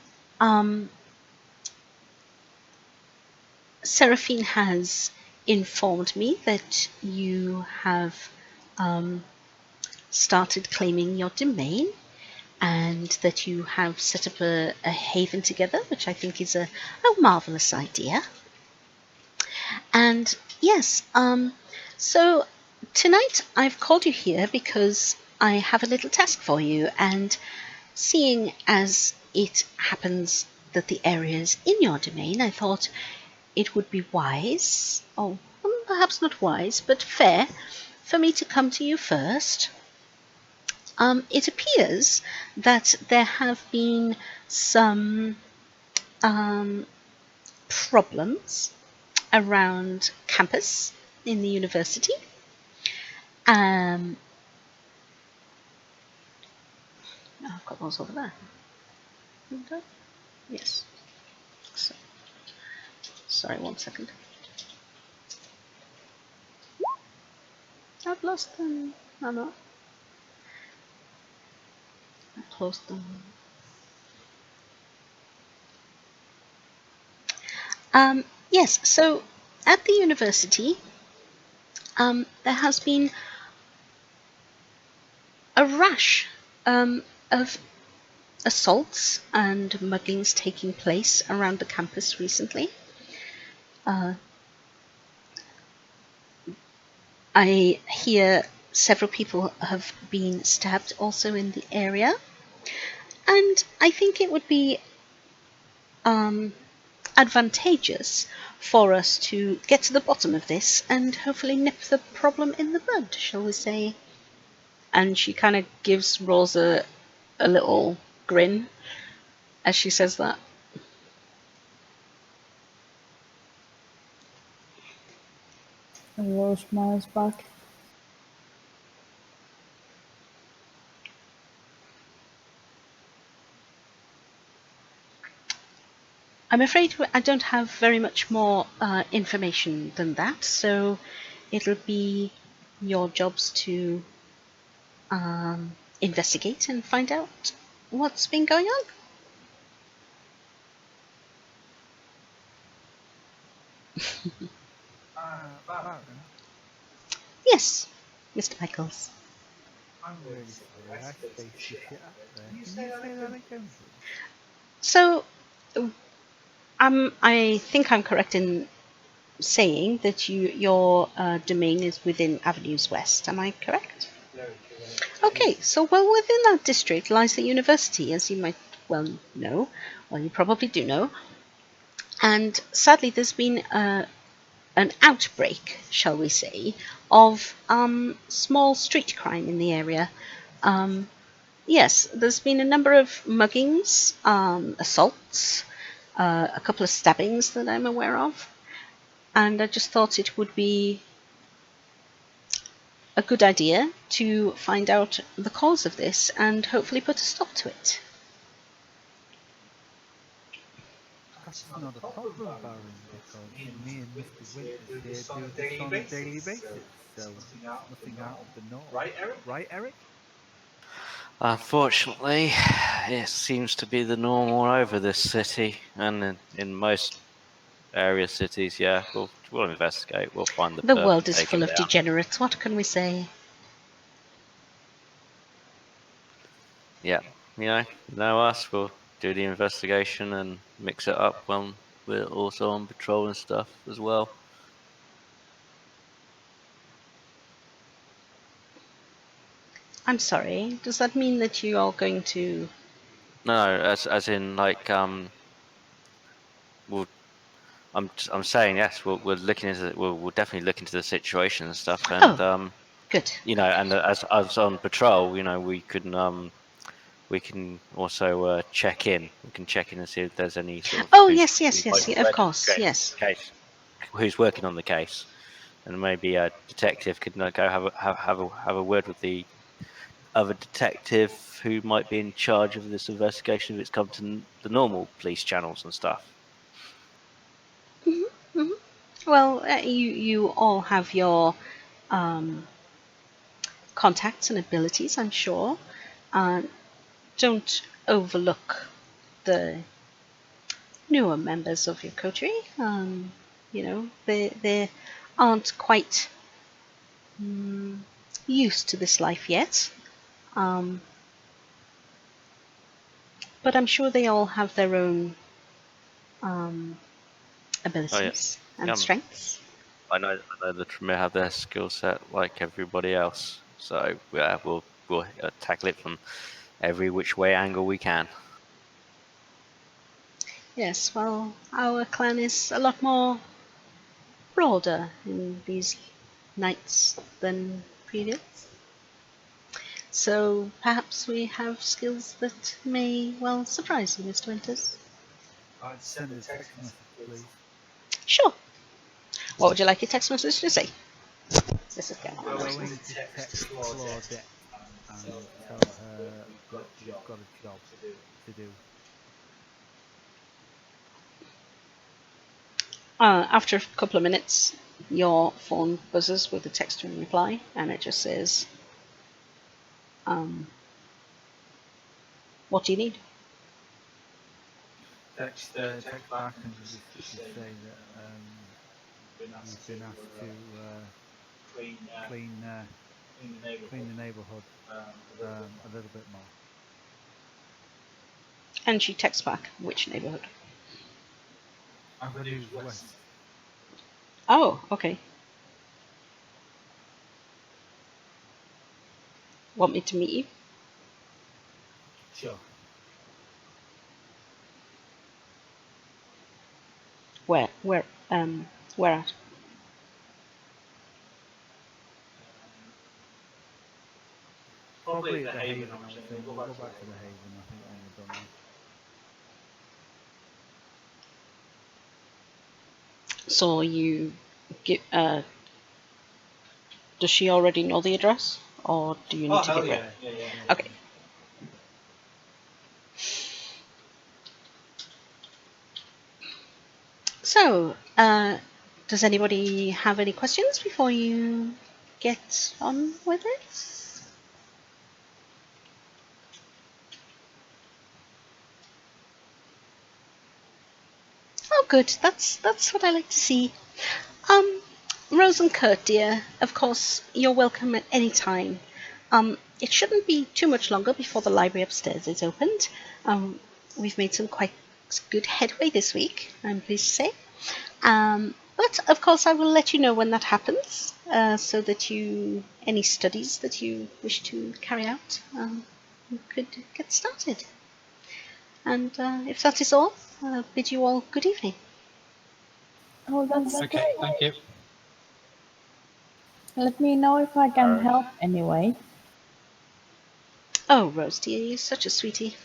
Seraphine has informed me that you have started claiming your domain, and that you have set up a haven together, which I think is a marvelous idea. And yes, so tonight I've called you here because I have a little task for you, and seeing as it happens that the area is in your domain, I thought it would be wise, or perhaps not wise, but fair, for me to come to you first. It appears that there have been some problems around campus in the university. I've got those over there. Yes. So, sorry, 1 second. I've lost them. No, no. I closed them. Yes, so at the university, there has been a rash of assaults and muggings taking place around the campus recently. I hear several people have been stabbed also in the area, and I think it would be advantageous for us to get to the bottom of this and hopefully nip the problem in the bud, shall we say. And she kind of gives Rosa a little grin as she says that. And Rose smiles back. I'm afraid I don't have very much more information than that, so it'll be your jobs to investigate and find out what's been going on. Baron, Yes, Mr. Michaels. I'm really sorry. I spaced the shit up there. Can you say that again, please? So, I think I'm correct in saying that your domain is within Avenues West. Am I correct? Okay, so well within that district lies the university, as you might well know. Well, you probably do know. And sadly, there's been an outbreak, shall we say, of small street crime in the area. Yes, there's been a number of muggings, assaults, a couple of stabbings that I'm aware of, and I just thought it would be a good idea to find out the cause of this and hopefully put a stop to it. That's not a problem, Baron, because me and Mr. Winters here do this on a daily basis, so it's nothing out of the norm. Right, Eric? Unfortunately, it seems to be the norm all over this city, and in most area cities. Yeah, we'll investigate. We'll find the The perp world and is take him full of down. degenerates, what can we say? Yeah, you know us. We'll do the investigation and mix it up when we're also on patrol and stuff as well. I'm sorry, does that mean that you are going to... No, as in like we'll. I'm saying yes. We're looking into we'll definitely look into the situation and stuff, and Good. and as on patrol, we can also check in. We can check in and see if there's any sort of Oh, who's yes, of course, yes. case, who's working on the case, and maybe a detective could go have a word with the other detective who might be in charge of this investigation if it's come to the normal police channels and stuff. Well, you all have your contacts and abilities, I'm sure. Don't overlook the newer members of your coterie. They aren't quite used to this life yet. But I'm sure they all have their own abilities and Yeah, strengths. I know the Tremere have their skill set like everybody else. So yeah, we'll tackle it from every which way angle we can. Yes, well, our clan is a lot more broader in these nights than previous. So perhaps we have skills that may well surprise you, Mr. Winters. Send a text message, please. Sure. What would you like your text message to say? This is Going to text Claudette and tell her that you've got a job to do. After a couple of minutes, your phone buzzes with a text in reply, and it just says, what do you need? Text back and just say that you've been asked to clean the neighbourhood a little bit more. And she texts back, which neighbourhood? Avenues West. Oh, okay. Want me to meet you? Sure. Where at? Probably at the Haven, I would think. We'll go back to the Haven, I think, when we're done there. So you get, does she already know the address, or do you need to give her? Yeah. Okay. So, does anybody have any questions before you get on with it? Oh, good. That's what I like to see. Rose and Kurt, dear, of course, you're welcome at any time. It shouldn't be too much longer before the library upstairs is opened. We've made some quite good headway this week, I'm pleased to say. But of course, I will let you know when that happens, so that any studies that you wish to carry out, you could get started. And if that is all, I'll bid you all good evening. Oh, that's Okay, great. thank you. Let me know if I can help anyway. Oh, Rose dear, you're such a sweetie.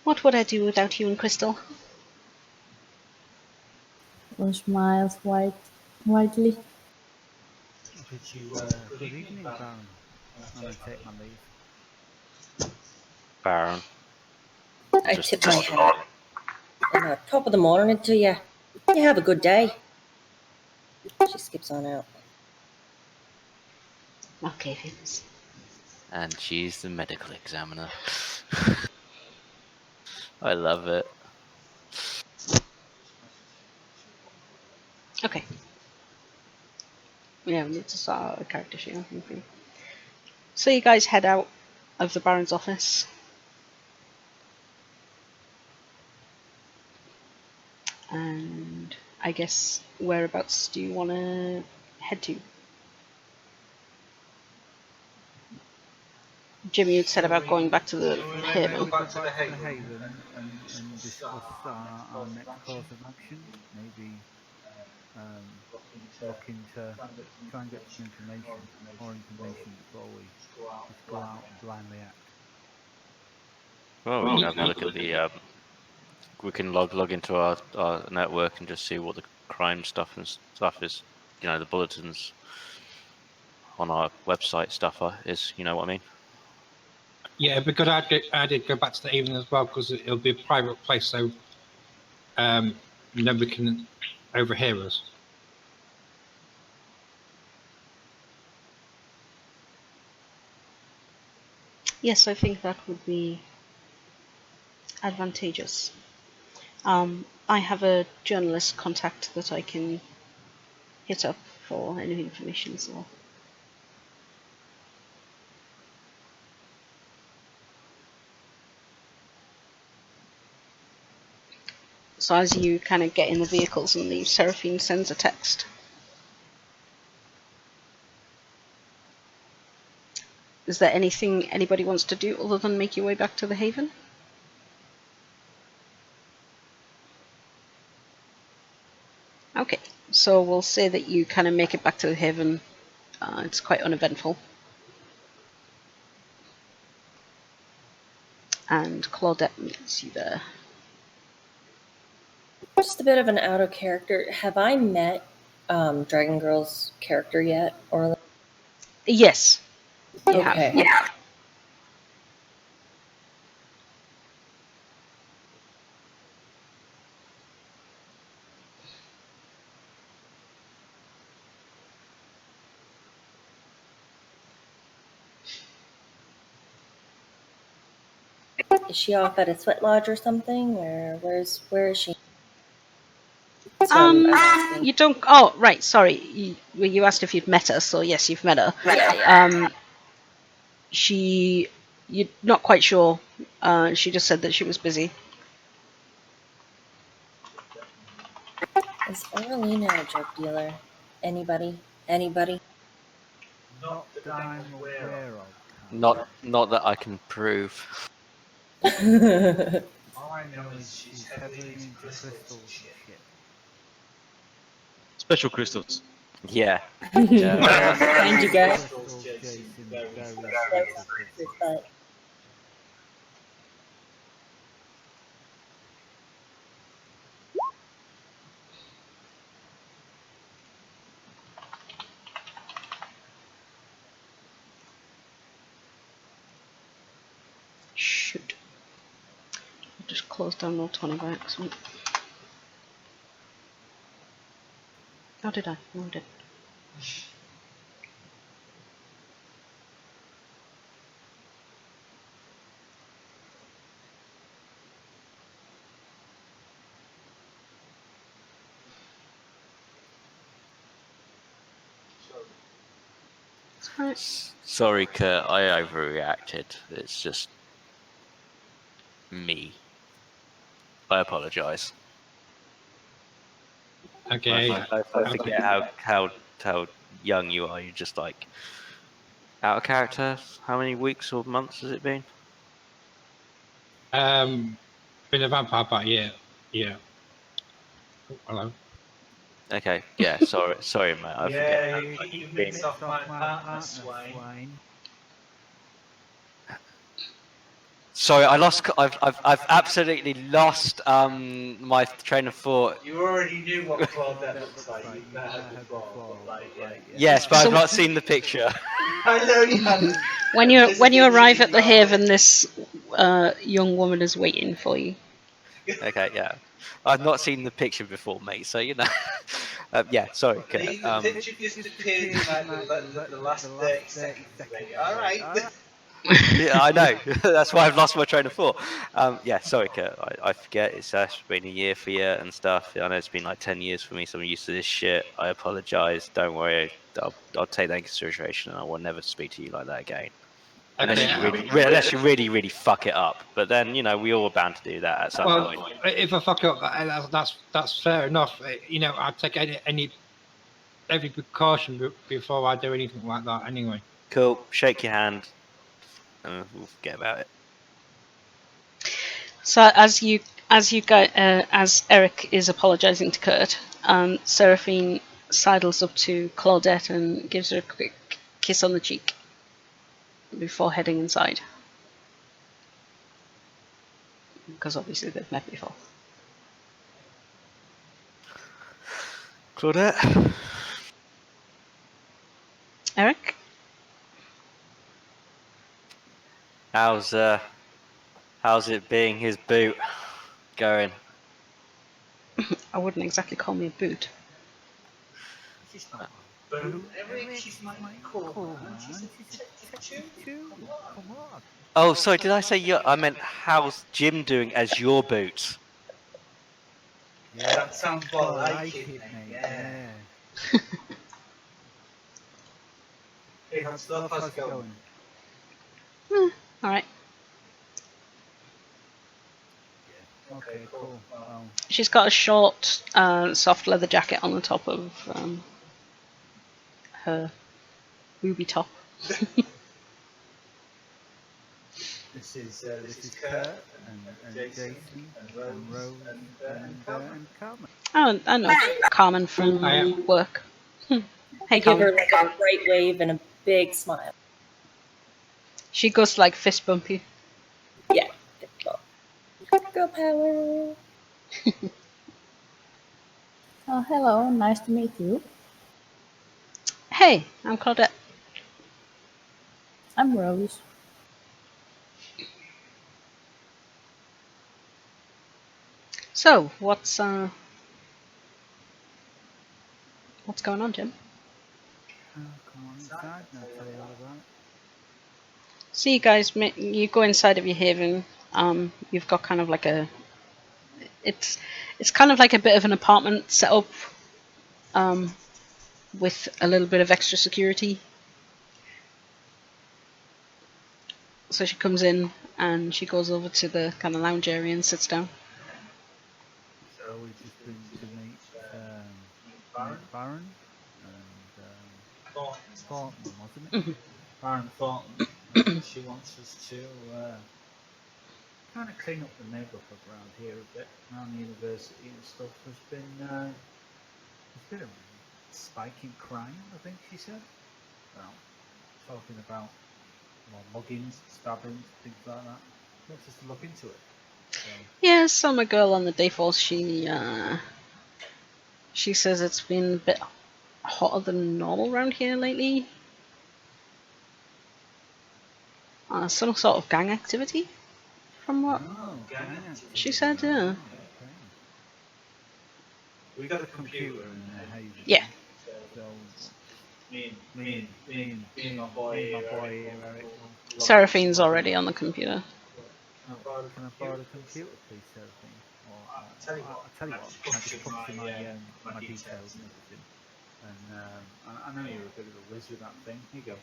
What would I do without you and Crystal? Rose smiles widely. Bid you good evening, Baron. And I take my leave. Baron. I tip my hat. Top of the morning to you. You have a good day. She skips on out. Okay, Vince. And she's the medical examiner. I love it. Okay. Yeah, we need to start a character sheet. So you guys head out of the Baron's office. And I guess whereabouts do you want to head to? Jimmy, you'd said about going back to the Haven. Maybe go back to the Haven and discuss our next course of action. Maybe look into try and get some more information before we just go out and blindly act. Well, we can have a look at the. We can log into our network and just see what the crime stuff is. You know, the bulletins on our website stuff is. You know what I mean? Yeah, it'd be good. I'd go back to the evening as well, because it'll be a private place, so nobody can overhear us. Yes, I think that would be advantageous. I have a journalist contact that I can hit up for any information as well. So as you kind of get in the vehicles and leave, Seraphine sends a text. Is there anything anybody wants to do other than make your way back to the Haven? Okay, so we'll say that you kind of make it back to the Haven. It's quite uneventful. And Claudette meets you there. Just a bit of an out of character. Have I met Dragon Girl's character yet? Or Yes. You okay. have. Yeah. Is she off at a sweat lodge or something? Or where is she? I'm asking. You don't. Oh, right. Sorry. You asked if you'd met her, so yes, you've met her. Yeah. You're not quite sure. She just said that she was busy. Is Oralina a drug dealer? Anybody? Anybody? Not that I'm aware of. Not that I can prove. All I know is she's heavily into crystals and shit. Special crystals. Yeah. And you guys? Crystals, Jason, very special crystals. Shoot. I just closed down Roll20 by accident. How did I? No, I didn't. Sorry, Kurt, I overreacted. It's just me. I apologise. Okay. I forget how young you are. You're just like out of character. How many weeks or months has it been? Been a vampire about a year. Yeah. Oh, hello. Okay, yeah. Sorry, mate. I forget. You keep your mitts off my partner, Swain. Sorry, I've absolutely lost my train of thought. You already knew what Claudette looks like. You've met her before, but like, yeah. Yes, but I've not seen the picture. I know you haven't. When you arrive at the Haven, this young woman is waiting for you. Okay, yeah. I've not seen the picture before, mate. So you know. Yeah, sorry. Kurt. The picture just appeared in like the last 30 seconds. Mate. All right. Yeah, I know. That's why I've lost my train of thought. Yeah, sorry, Kurt. I forget. It's been a year for you and stuff. I know it's been like 10 years for me, so I'm used to this shit. I apologise. Don't worry. I'll take that in consideration, and I will never speak to you like that again. Unless you really fuck it up. But then, you know, we all are bound to do that at some point. If I fuck up, that's fair enough. You know, I take every precaution before I do anything like that. Anyway. Cool. Shake your hand, and we'll forget about it. So as Eric is apologising to Kurt, Seraphine sidles up to Claudette and gives her a quick kiss on the cheek before heading inside. Because obviously they've met before. Claudette? Eric? How's it being his boot going? I wouldn't exactly call me a boot. She's not a boot. Eric, she's my cool man. She's a detective too. Come on. Oh, sorry, did I say I meant how's Jim doing as your boot? Yeah, that sounds more like it, mate. Yeah. Hey, how's stuff going? Alright. Yeah, Okay, cool. Well, She's got a short, soft leather jacket on the top of her ruby top. this is Kurt and Jason and Rose and Carmen. Oh, I know Carmen from work. Hey, I give Carmen. her like a bright wave and a big smile. She goes to like fist bump you. Yeah. Girl power. Oh, hello, nice to meet you. Hey, I'm Claudette. I'm Rose. So, what's going on, Jim? Come on inside and I'll tell you all about it. So you guys, you go inside of your haven. You've got kind of like it's kind of like a bit of an apartment set up, with a little bit of extra security. So she comes in and she goes over to the kind of lounge area and sits down. So we've just been to meet Baron and Thornton, wasn't it? Mhm. Baron Thornton. She wants us to kind of clean up the neighbourhood around here a bit, around the university and stuff. There's been a spike in crime, I think she said. Well, talking about muggings, stabbings, things like that. She wants us to look into it. So, Yeah, summer girl on the day force. She says it's been a bit hotter than normal around here lately. Some sort of gang activity, from what gang activity. she said. Yeah. Okay. We got a computer in the haven. Yeah. So me and my boy here, Eric. Seraphine's already on the computer. Oh, can I borrow the computer, please, Seraphine? Or I'll tell you what. I just put in my details and everything. And I know you're a bit of a whiz with that thing. Here you go.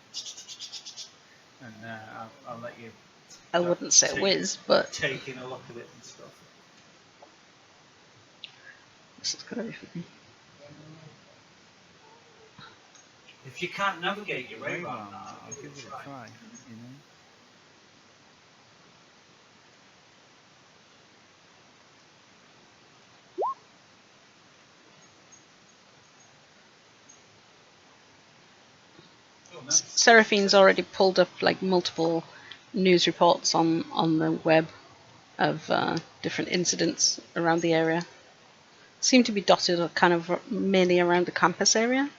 And I'll let you. I wouldn't say whiz, but taking a look at it and stuff. this is gonna be funny. If you can't navigate your way around, I'll give it a try. You know. Seraphine's already pulled up like multiple news reports on the web of different incidents around the area. Seem to be dotted kind of mainly around the campus area.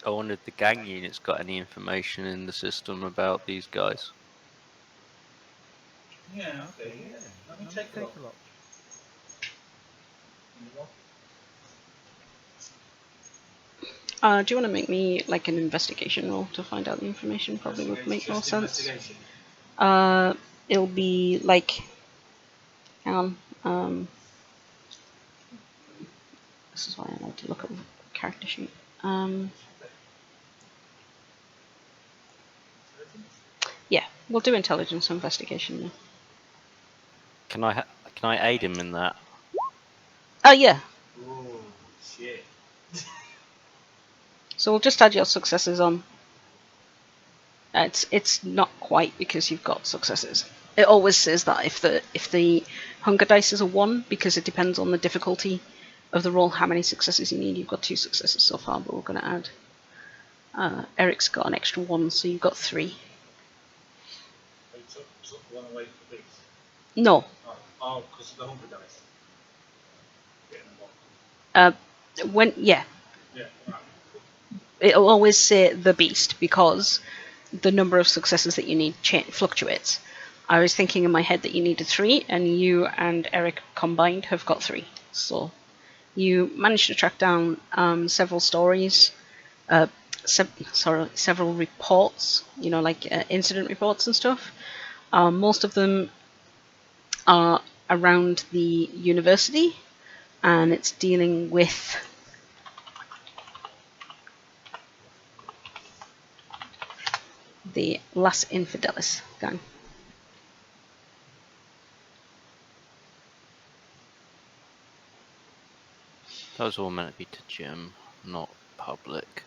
I wonder if the gang unit's got any information in the system about these guys. Yeah, okay, yeah. Let me take a look. Do you want to make me like an investigation roll to find out the information? Probably would make more sense. It'll be like, hang on. This is why I like to look at the character sheet. Yeah, we'll do intelligence investigation then. Can I aid him in that? Oh yeah. Oh shit. So we'll just add your successes on. It's not quite because you've got successes. It always says that if the hunger dice is a 1, because it depends on the difficulty of the roll how many successes you need. You've got 2 successes so far, but we're going to add. Eric's got an extra 1, so you've got 3. They took one away for this. No. Oh, because of the hunger dice. Getting When yeah. Yeah. Right. It'll always say the beast because the number of successes that you need fluctuates. I was thinking in my head that you needed 3, and you and Eric combined have got 3. So you managed to track down several stories, several reports, like incident reports and stuff. Most of them are around the university, and it's dealing with the Las Infidelis gang. That was all meant to be to Jim, not public.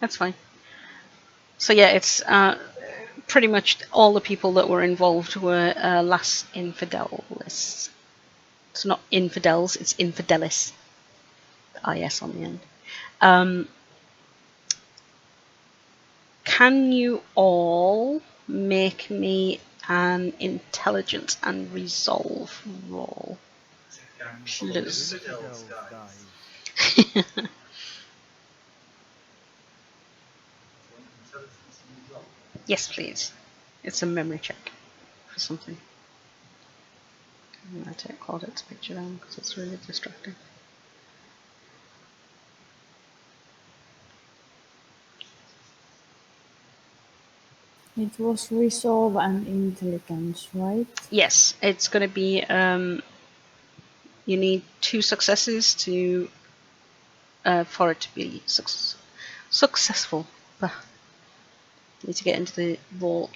That's fine. So yeah, it's pretty much all the people that were involved were Las Infidelis. It's not infidels, it's Infidelis. IS on the end. Can you all make me an intelligence and resolve roll? Please. Infidels, guys. Yes, please. It's a memory check for something. I'm going to take Claudette's picture down because it's really distracting. It was resolve and intelligence, right? Yes, it's going to be. You need 2 successes to for it to be successful. You need to get into the role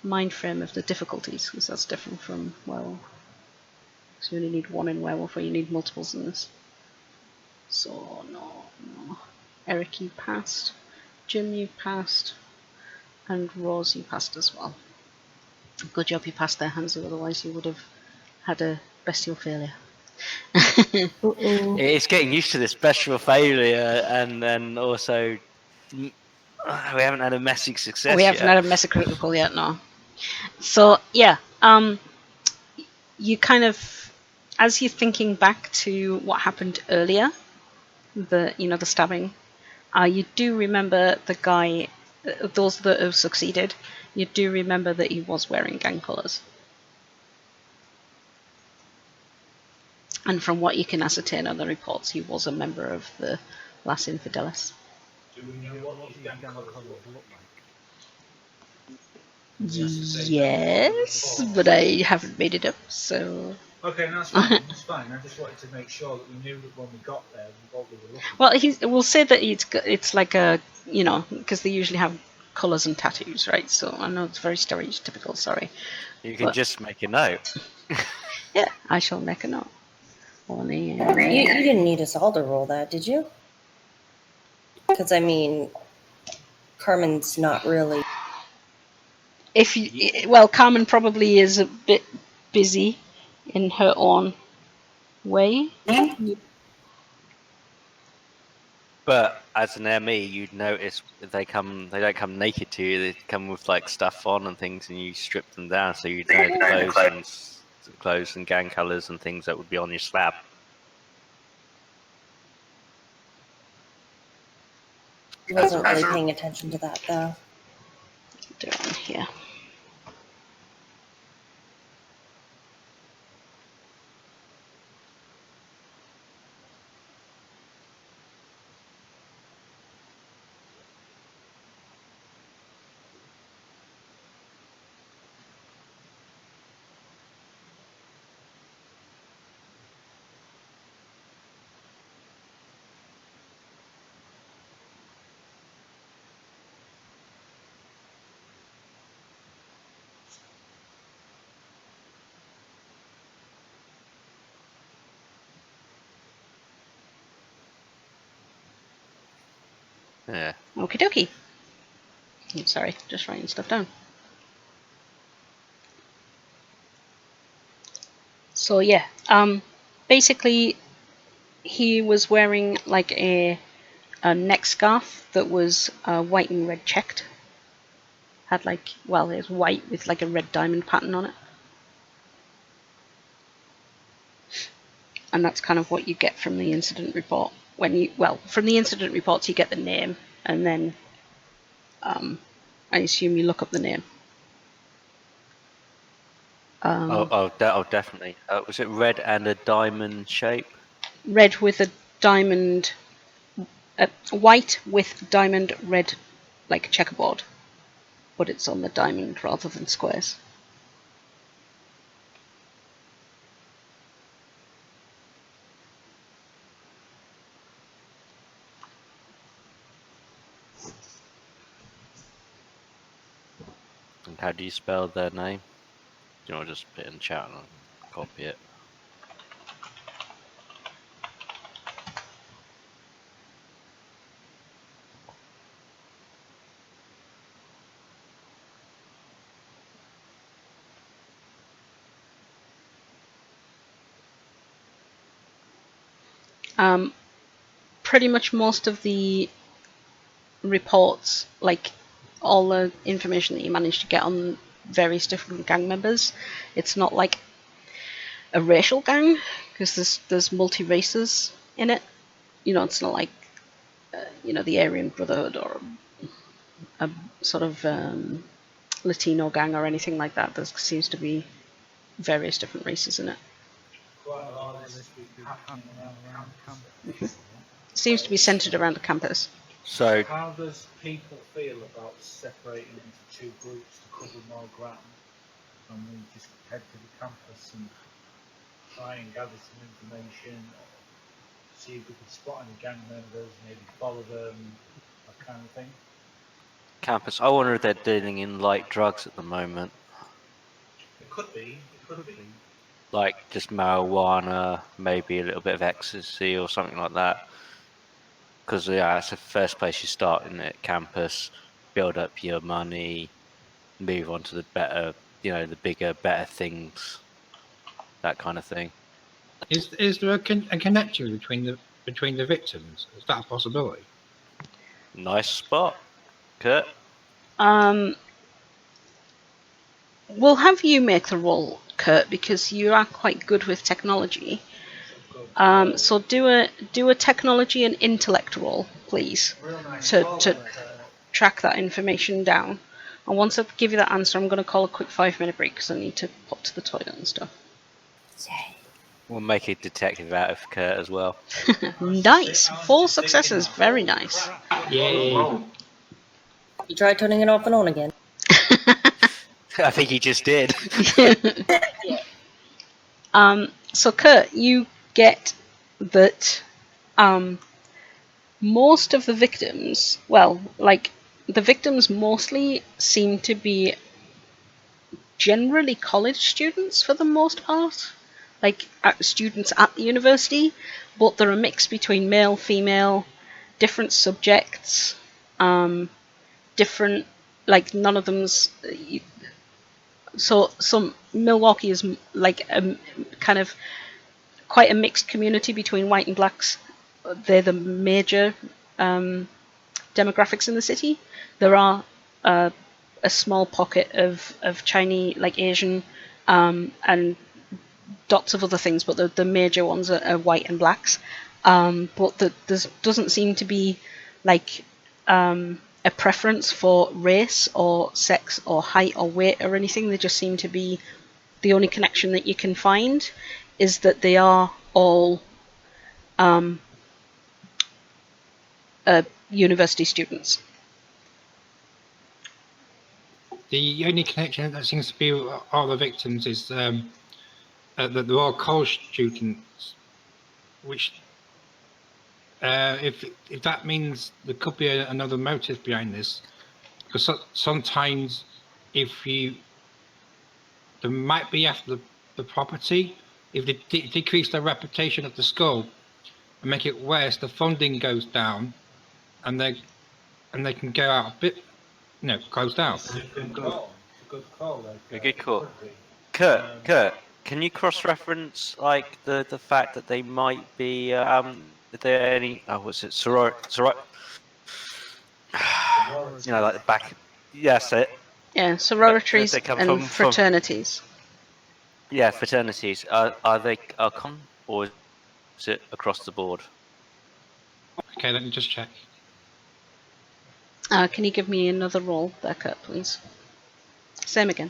mind frame of the difficulties because that's different from werewolf. So you only need 1 in werewolf, or you need multiples in this. So no. Eric, you passed. Jim, you passed. And Rose, you passed as well. Good job you passed there, Hansu, otherwise you would have had a bestial failure. Uh-oh. It's getting used to this bestial failure, and then also we haven't had a messy success We haven't yet. had a metacritical yet, no. So yeah, you kind of, as you're thinking back to what happened earlier, the stabbing, you do remember the guy. Those that have succeeded, you do remember that he was wearing gang colours. And from what you can ascertain on the reports, he was a member of the Las Infidelis. Do we know what these gang colours look like? Yes, but I haven't made it up, so... Okay, that's fine. That's fine. I just wanted to make sure that we knew that when we got there, what we were looking Well, we'll say that it's like a, because they usually have colours and tattoos, right? So I know it's very stereotypical, sorry. You can just make a note. Yeah, I shall make a note. You didn't need us all to roll that, did you? Because, I mean, Carmen's not really... Well, Carmen probably is a bit busy in her own way. But as an ME, you'd notice they don't come naked to you. They come with like stuff on and things, and you strip them down, so you know the clothes and gang colours and things that would be on your slab. I wasn't really paying attention to that, though. Down here. Yeah. Okie dokie. Sorry, just writing stuff down. So yeah, basically he was wearing like a neck scarf that was white and red checked. Had it was white with like a red diamond pattern on it. And that's kind of what you get from the incident report. From the incident reports you get the name, and then I assume you look up the name. Definitely. Was it red and a diamond shape? Red with a diamond, white with diamond red, like checkerboard, but it's on the diamond rather than squares. How do you spell their name? Do you want to just put it in the chat and I'll copy it? Pretty much most of the reports, like all the information that you manage to get on various different gang members, it's not like a racial gang, because there's multi races in it. You know, it's not like the Aryan Brotherhood or a sort of Latino gang or anything like that. There seems to be various different races in it. Quite a A lot lot of of this this been has been happening happening around around campus. campus. It seems to be centered around the campus. So, How does people feel about separating into two groups to cover more ground, and we just head to the campus and try and gather some information, or see if we can spot any gang members, maybe follow them, that kind of thing? campus, I wonder if they're dealing in light drugs at the moment. It could be. It could be. Like just marijuana, maybe a little bit of ecstasy or something like that. Because that's the first place you start in it, campus, build up your money, move on to the better, the bigger, better things, that kind of thing. Is there a connection between the victims? Is that a possibility? Nice spot, Kurt. We'll have you make the roll, Kurt, because you are quite good with technology. So do a technology and intellect roll, please, to track that information down. And once I give you that answer, I'm going to call a quick 5-minute break because I need to pop to the toilet and stuff. We'll make a detective out of Kurt as well. Nice, 4 successes, very nice. Yay! You try turning it off and on again. I think he just did. So Kurt, you get that most of the victims, the victims mostly seem to be generally college students for the most part, like students at the university, but they're a mix between male, female, different subjects, different, like none of them's. So Milwaukee is like a kind of quite a mixed community between white and blacks. They're the major demographics in the city. There are a small pocket of Chinese, like Asian, and dots of other things, but the major ones are white and blacks. But there doesn't seem to be like a preference for race or sex or height or weight or anything. They just seem to be, the only connection that you can find is that they are all university students. The only connection that seems to be with all the victims is that they're all college students, which if that means there could be another motive behind this, because sometimes there might be after the property, if they decrease the reputation of the school and make it worse, the funding goes down, and they can go out a bit, close down. It's a good call. It's a good call. A good call. Kurt, can you cross-reference like the fact that they might be if there any what's it sorority like the back, yes it Yeah, sororities they come and from fraternities. fraternities, are they common or is it across the board? Okay, let me just check. Can you give me another roll there, Kurt, please? Same again.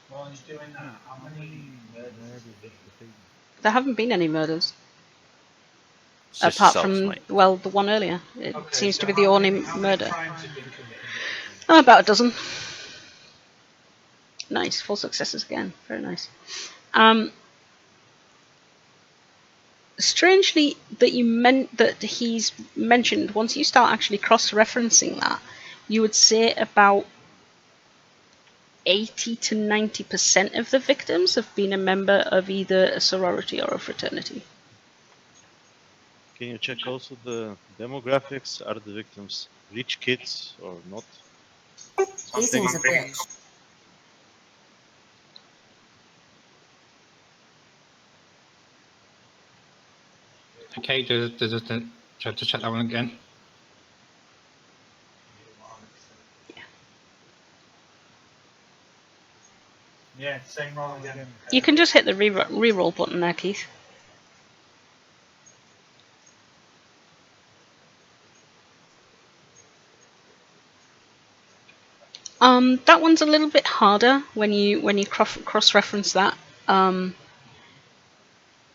While he's doing that, how many murders has there been? There haven't been any murders. It's just Apart assaults, from, mate. well, the one earlier. It seems to be the only murder. Crimes have been committed? About a dozen. Nice, 4 successes again. Very nice. Strangely, that he's mentioned, once you start actually cross-referencing that, you would say about 80 to 90% of the victims have been a member of either a sorority or a fraternity. Can you check also the demographics? Are the victims rich kids or not? He seems a bitch. Okay, there's a try to check that one again. Yeah, same roll again. You can just hit the reroll button there, Keith. That one's a little bit harder when you cross-reference that.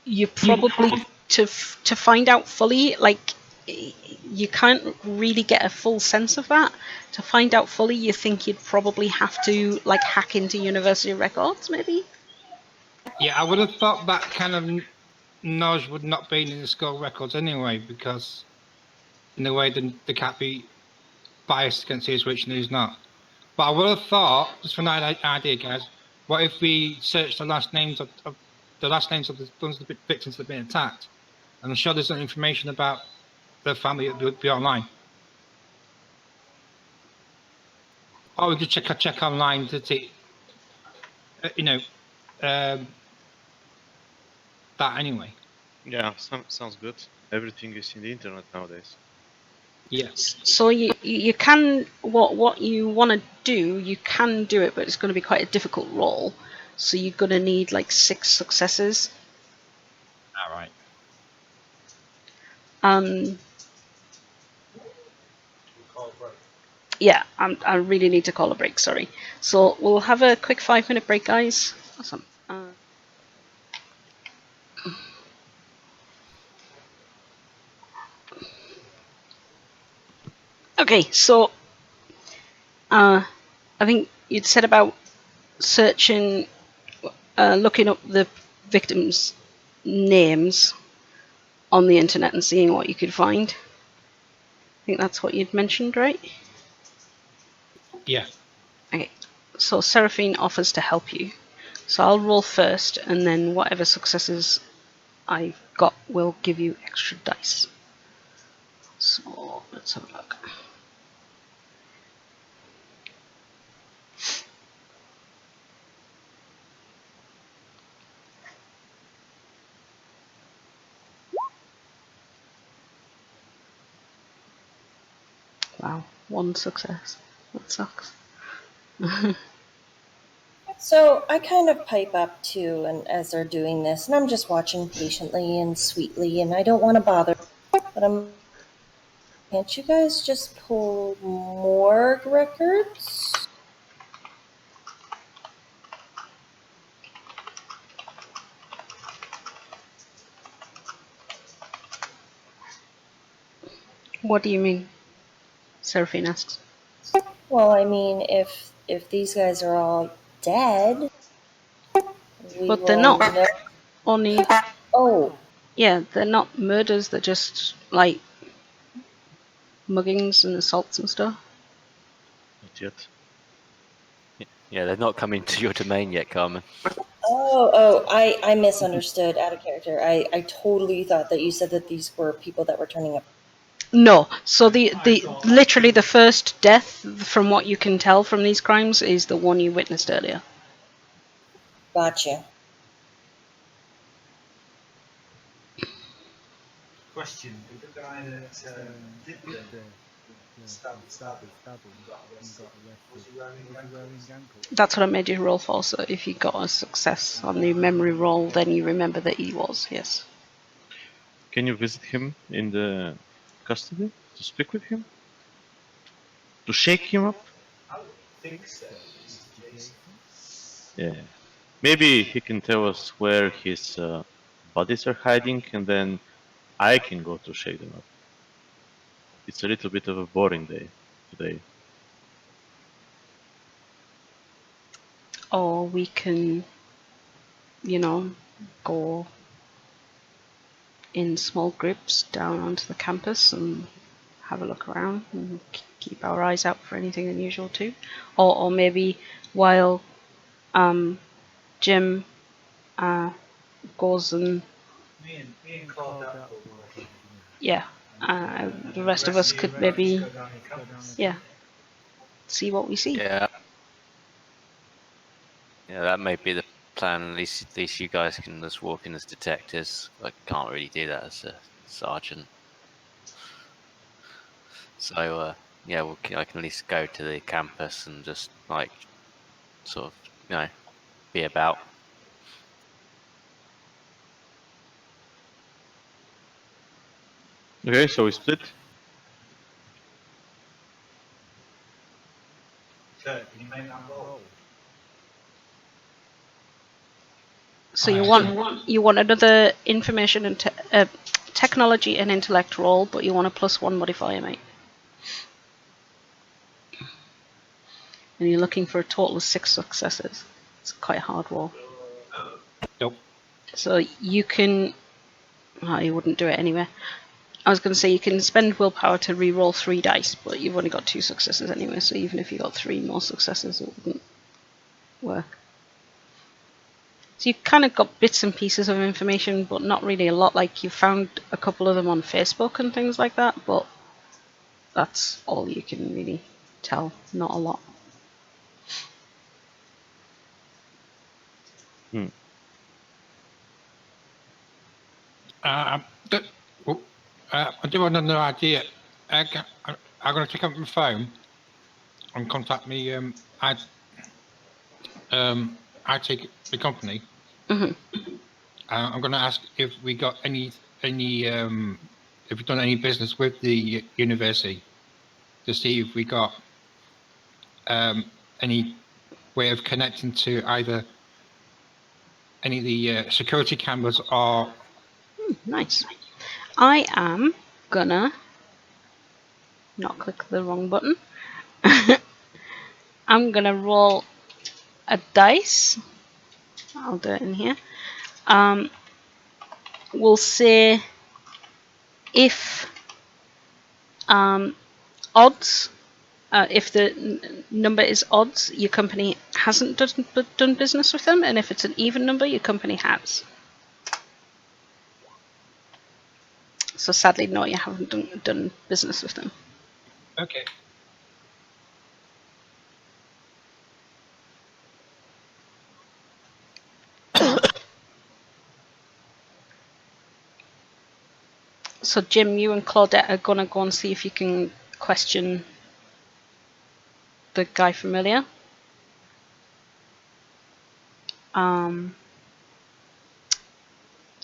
You probably to find out fully, like, you can't really get a full sense of that. To find out fully, you think you'd probably have to like hack into university records, maybe. Yeah, I would have thought that kind of knowledge would not be in the school records anyway, because in a way they can't be biased against who's rich and who's not. But I would have thought, just for an idea, guys, what if we search the last names of the victims that have been attacked, and I'm sure there's some information about their family that would be online. Or we could check online to see, that anyway. Yeah, sounds good. Everything is in the internet nowadays. Yes. So you can what you want to do, you can do it, but it's going to be quite a difficult roll. So you're going to need like 6 successes. All right. Yeah, I really need to call a break. Sorry. So we'll have a quick 5-minute break, guys. Awesome. Okay, so I think you'd said about searching, looking up the victims' names on the internet and seeing what you could find. I think that's what you'd mentioned, right? Yeah. Okay, so Seraphine offers to help you. So I'll roll first, and then whatever successes I've got will give you extra dice. So let's have a look. Wow, 1 success. That sucks. So I kind of pipe up too, and as they're doing this, and I'm just watching patiently and sweetly, and I don't want to bother, but can't you guys just pull morgue records? What do you mean? Seraphine asks. Well, I mean, if these guys are all dead, we But they're will not. know. Only, Oh, yeah, they're not murders, they're just like muggings and assaults and stuff. Not yet. Yeah, they're not coming to your domain yet, Carmen. I misunderstood out of character. I totally thought that you said that these were people that were turning up. No, so the literally the first death, from what you can tell from these crimes, is the one you witnessed earlier. Gotcha. Question: did the guy that did Did the the stabbing and got arrested? Was he wearing ankles? That's what I made you roll for. So if you got a success on the memory roll, then you remember that he was. Yes. Can you visit him in the custody to speak with him? To shake him up? I would think so, Mr. Jason. Yeah. Maybe he can tell us where his bodies are hiding, and then I can go to shake them up. It's a little bit of a boring day today. Or we can, go in small groups down onto the campus and have a look around and keep our eyes out for anything unusual too. Or maybe while Jim goes and Me and Claudette will go ahead, yeah, the rest of us could maybe go down the campus. yeah see what we see. Yeah. Yeah, that may be the plan. At least you guys can just walk in as detectives. I can't really do that as a sergeant. So yeah, I can at least go to the campus and just like sort of be about. Okay, so we split. Kurt, can you make that roll? So you want another information and technology and intellect roll, but you want a +1 modifier, mate. And you're looking for a total of 6 successes. It's quite a hard roll. Nope. So you can. Oh, you wouldn't do it anyway. I was going to say you can spend willpower to re-roll 3 dice, but you've only got 2 successes anyway. So even if you got 3 more successes, it wouldn't work. So you've kind of got bits and pieces of information, but not really a lot. Like you found a couple of them on Facebook and things like that, but that's all you can really tell. Not a lot. I do want another idea. I'm going to pick up my phone and contact me. I take the company. I'm going to ask if we got any if we've done any business with the university to see if we got any way of connecting to either any of the security cameras or. Nice. I am gonna not click the wrong button. I'm gonna roll a dice. I'll do it in here. We'll say if odds, if the number is odds, your company hasn't done business with them, and if it's an even number, your company has. So sadly, no, you haven't done business with them. Okay. So Jim, you and Claudette are gonna go and see if you can question the guy familiar.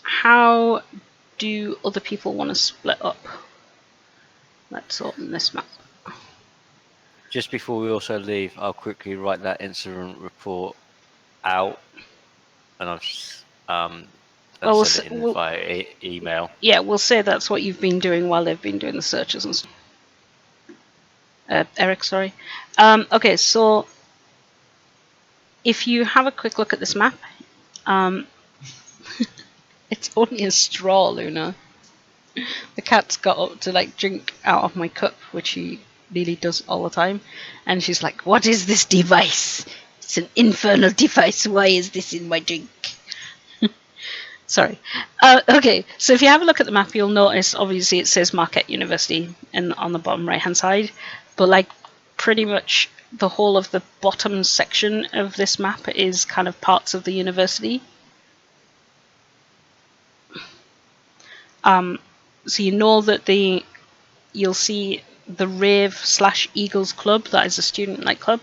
How do other people want to split up? Let's open this map. Just before we also leave, I'll quickly write that incident report out, and I'll just send it in via email. Yeah, we'll say that's what you've been doing while they've been doing the searches and stuff. Eric, sorry. Okay, so if you have a quick look at this map, it's only a straw, Luna. The cat's got up to like drink out of my cup, which she really does all the time, and she's like, "What is this device? It's an infernal device. Why is this in my drink?" Sorry. Okay, so if you have a look at the map, you'll notice obviously it says Marquette University on the bottom right hand side, but like pretty much the whole of the bottom section of this map is kind of parts of the university. So you know that you'll see the Rave/Eagles Club, that is a student nightclub.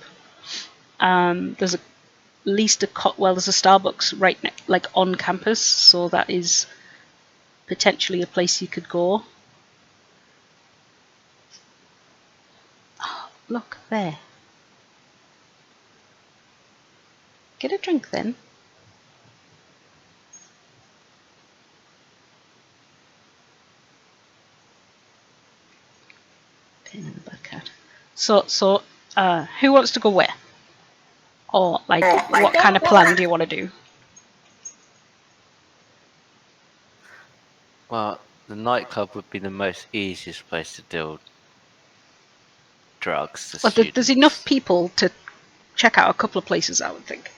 There's there's a Starbucks right like on campus, so that is potentially a place you could go. Oh, look there. Get a drink then. Pain in the butt, cat. So who wants to go where? Or like, what kind of plan do you want to do? Well, the nightclub would be the most easiest place to deal drugs to Well, students. there's enough people to check out a couple of places, I would think.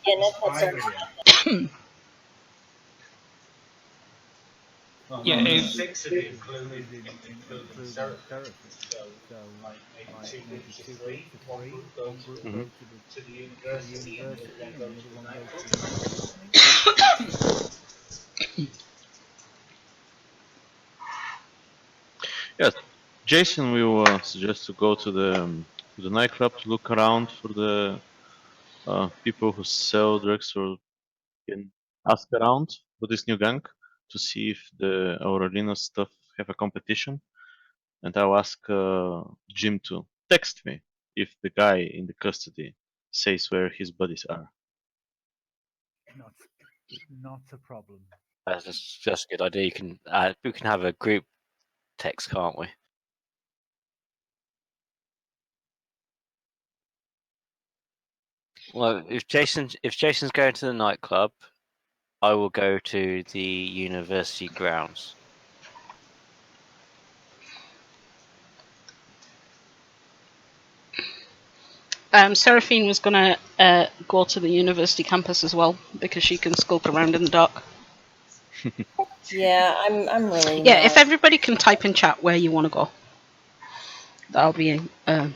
Yeah, Ned had started. Well, Yeah, maybe if- 6 of you, including therapy. So, like maybe 2 groups of 3. One group go to the university, and the other one goes to the nightclub. Maybe. Yes, Jason will suggest to go to the nightclub to look around for the people who sell drugs, or can ask around for this new gang to see if the Aurelino stuff have a competition. And I'll ask Jim to text me if the guy in the custody says where his buddies are. Not a problem. That's just a good idea. We can have a group text, can't we? Well, if Jason's going to the nightclub, I will go to the university grounds. Seraphine was going to go to the university campus as well because she can skulk around in the dark. Yeah, I'm really. Yeah, not. if everybody can type in chat where you want to go, that'll be. I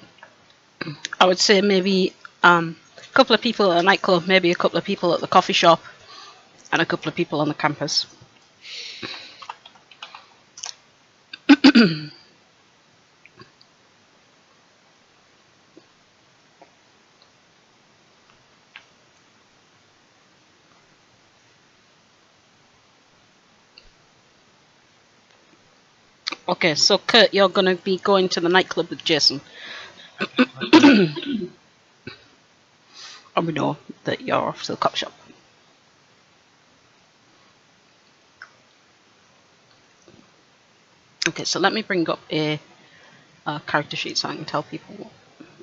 would say maybe a couple of people at a nightclub, maybe a couple of people at the coffee shop, and a couple of people on the campus. Okay, so Kurt, you're going to be going to the nightclub with Jason. And we know that you're off to the coffee shop. Okay, so let me bring up a character sheet so I can tell people what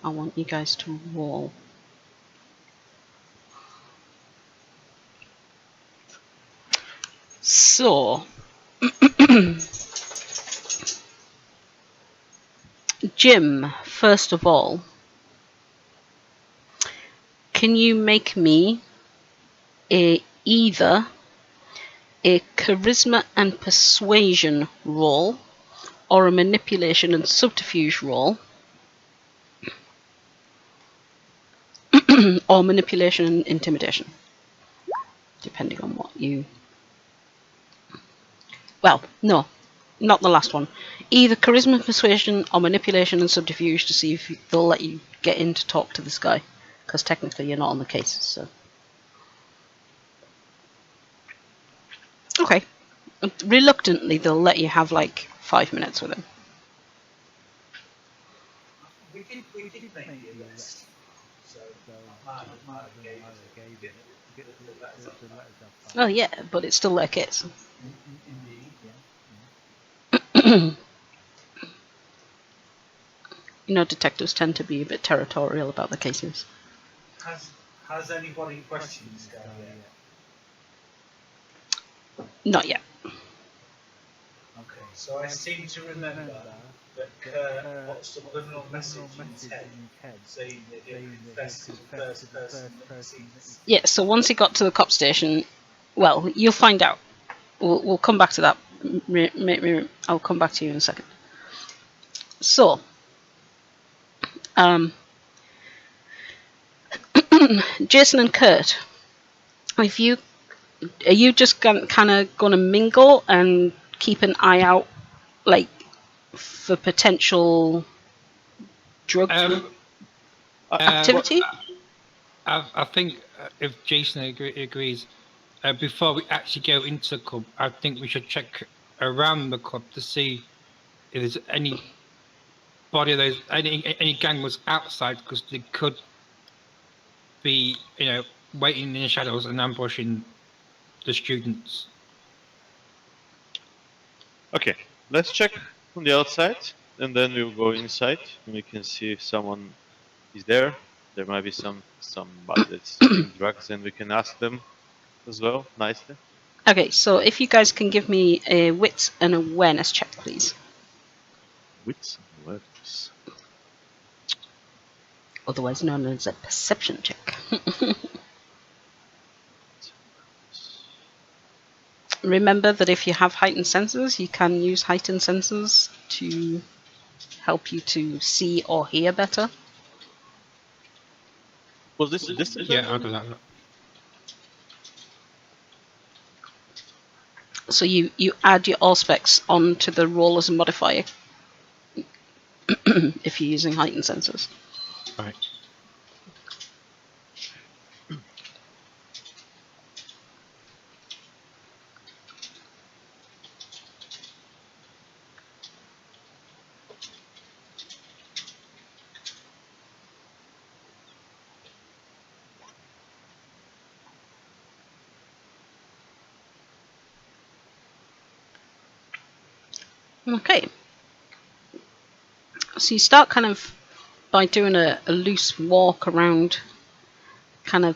I want you guys to roll. So, Jim, first of all, can you make me either a charisma and persuasion roll or a manipulation and subterfuge roll, or manipulation and intimidation, depending on what you... Well, no, not the last one. Either charisma, persuasion, or manipulation and subterfuge to see if they'll let you get in to talk to this guy, because technically you're not on the case, so... Okay. Reluctantly, they'll let you have like 5 minutes with him. We did make the arrest, so might have been why they gave it. Get the letters have five. Oh yeah, but it's still their case. Indeed, yeah. You know, detectives tend to be a bit territorial about their cases. Has anybody questioned this guy yet? Not yet. Okay, so I seem to remember that Kurt put a subliminal message in his head saying that he confessed to the first person that he sees. Yeah, so once he got to the cop station, well, you'll find out. We'll come back to that. I'll come back to you in a second. So, Jason and Kurt, are you just kind of going to mingle and keep an eye out, like, for potential drug activity? I think if Jason agrees, before we actually go into the club, I think we should check around the club to see if there's any body of those, any gang was outside, because they could be, waiting in the shadows and ambushing the students. Okay, let's check on the outside, and then we'll go inside, and we can see if someone is there. There might be somebody that's selling drugs, and we can ask them as well, nicely. Okay, so if you guys can give me a wits and awareness check. please. Wits and awareness. Otherwise known as a perception check. Remember that if you have heightened senses, you can use heightened senses to help you to see or hear better. Was this? Yeah, I'll do that. So you add your Auspex onto the roll as a modifier if you're using heightened senses. Right. Okay. So you start kind of by doing a loose walk around kind of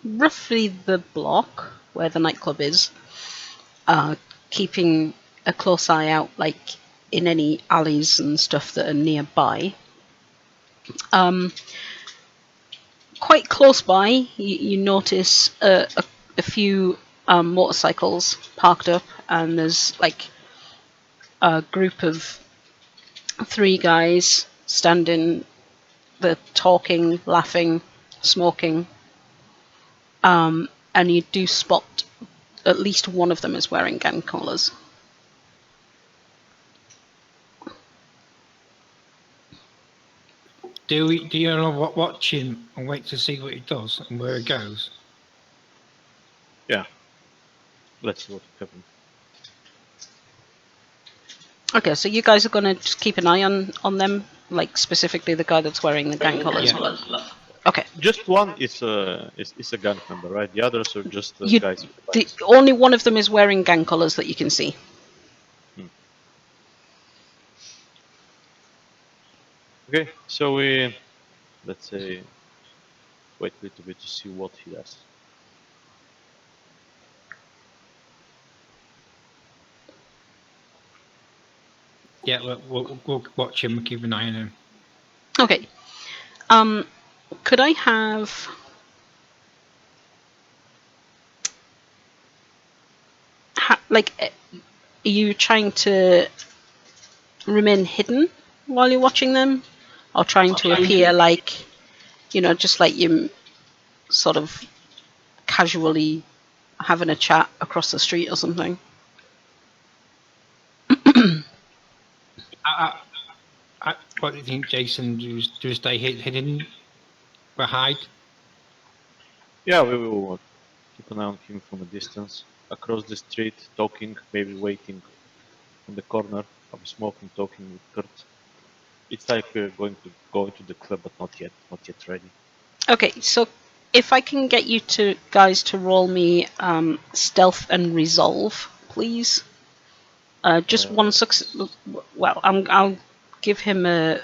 roughly the block where the nightclub is, keeping a close eye out like in any alleys and stuff that are nearby. Quite close by, you notice a few motorcycles parked up, and there's like a group of 3 guys standing, they're talking, laughing, smoking, and you do spot at least one of them is wearing gang collars. Do you know what? Watch him and wait to see what he does and where he goes. Yeah. Let's see what happens. Okay, so you guys are gonna just keep an eye on them, like specifically the guy that's wearing the gang collars. Yeah. Okay. Just one is a gang member, right? The others are just You, guys. only one of them is wearing gang collars that you can see. Okay, so we, let's say, wait a little bit to see what he does. Yeah, we'll watch him and keep an eye on him. Okay. Could I have are you trying to remain hidden while you're watching them, or trying to appear like, just like you sort of casually having a chat across the street or something? What do you think, Jason? Do you stay hidden or hide? Yeah, we will keep an eye on him from a distance, across the street, talking, maybe waiting on the corner, of smoking, talking with Kurt. It's like we're going to go into the club, but not yet ready. Okay, so if I can get you guys to roll me stealth and resolve, please. Just one success. Well, I'll give him a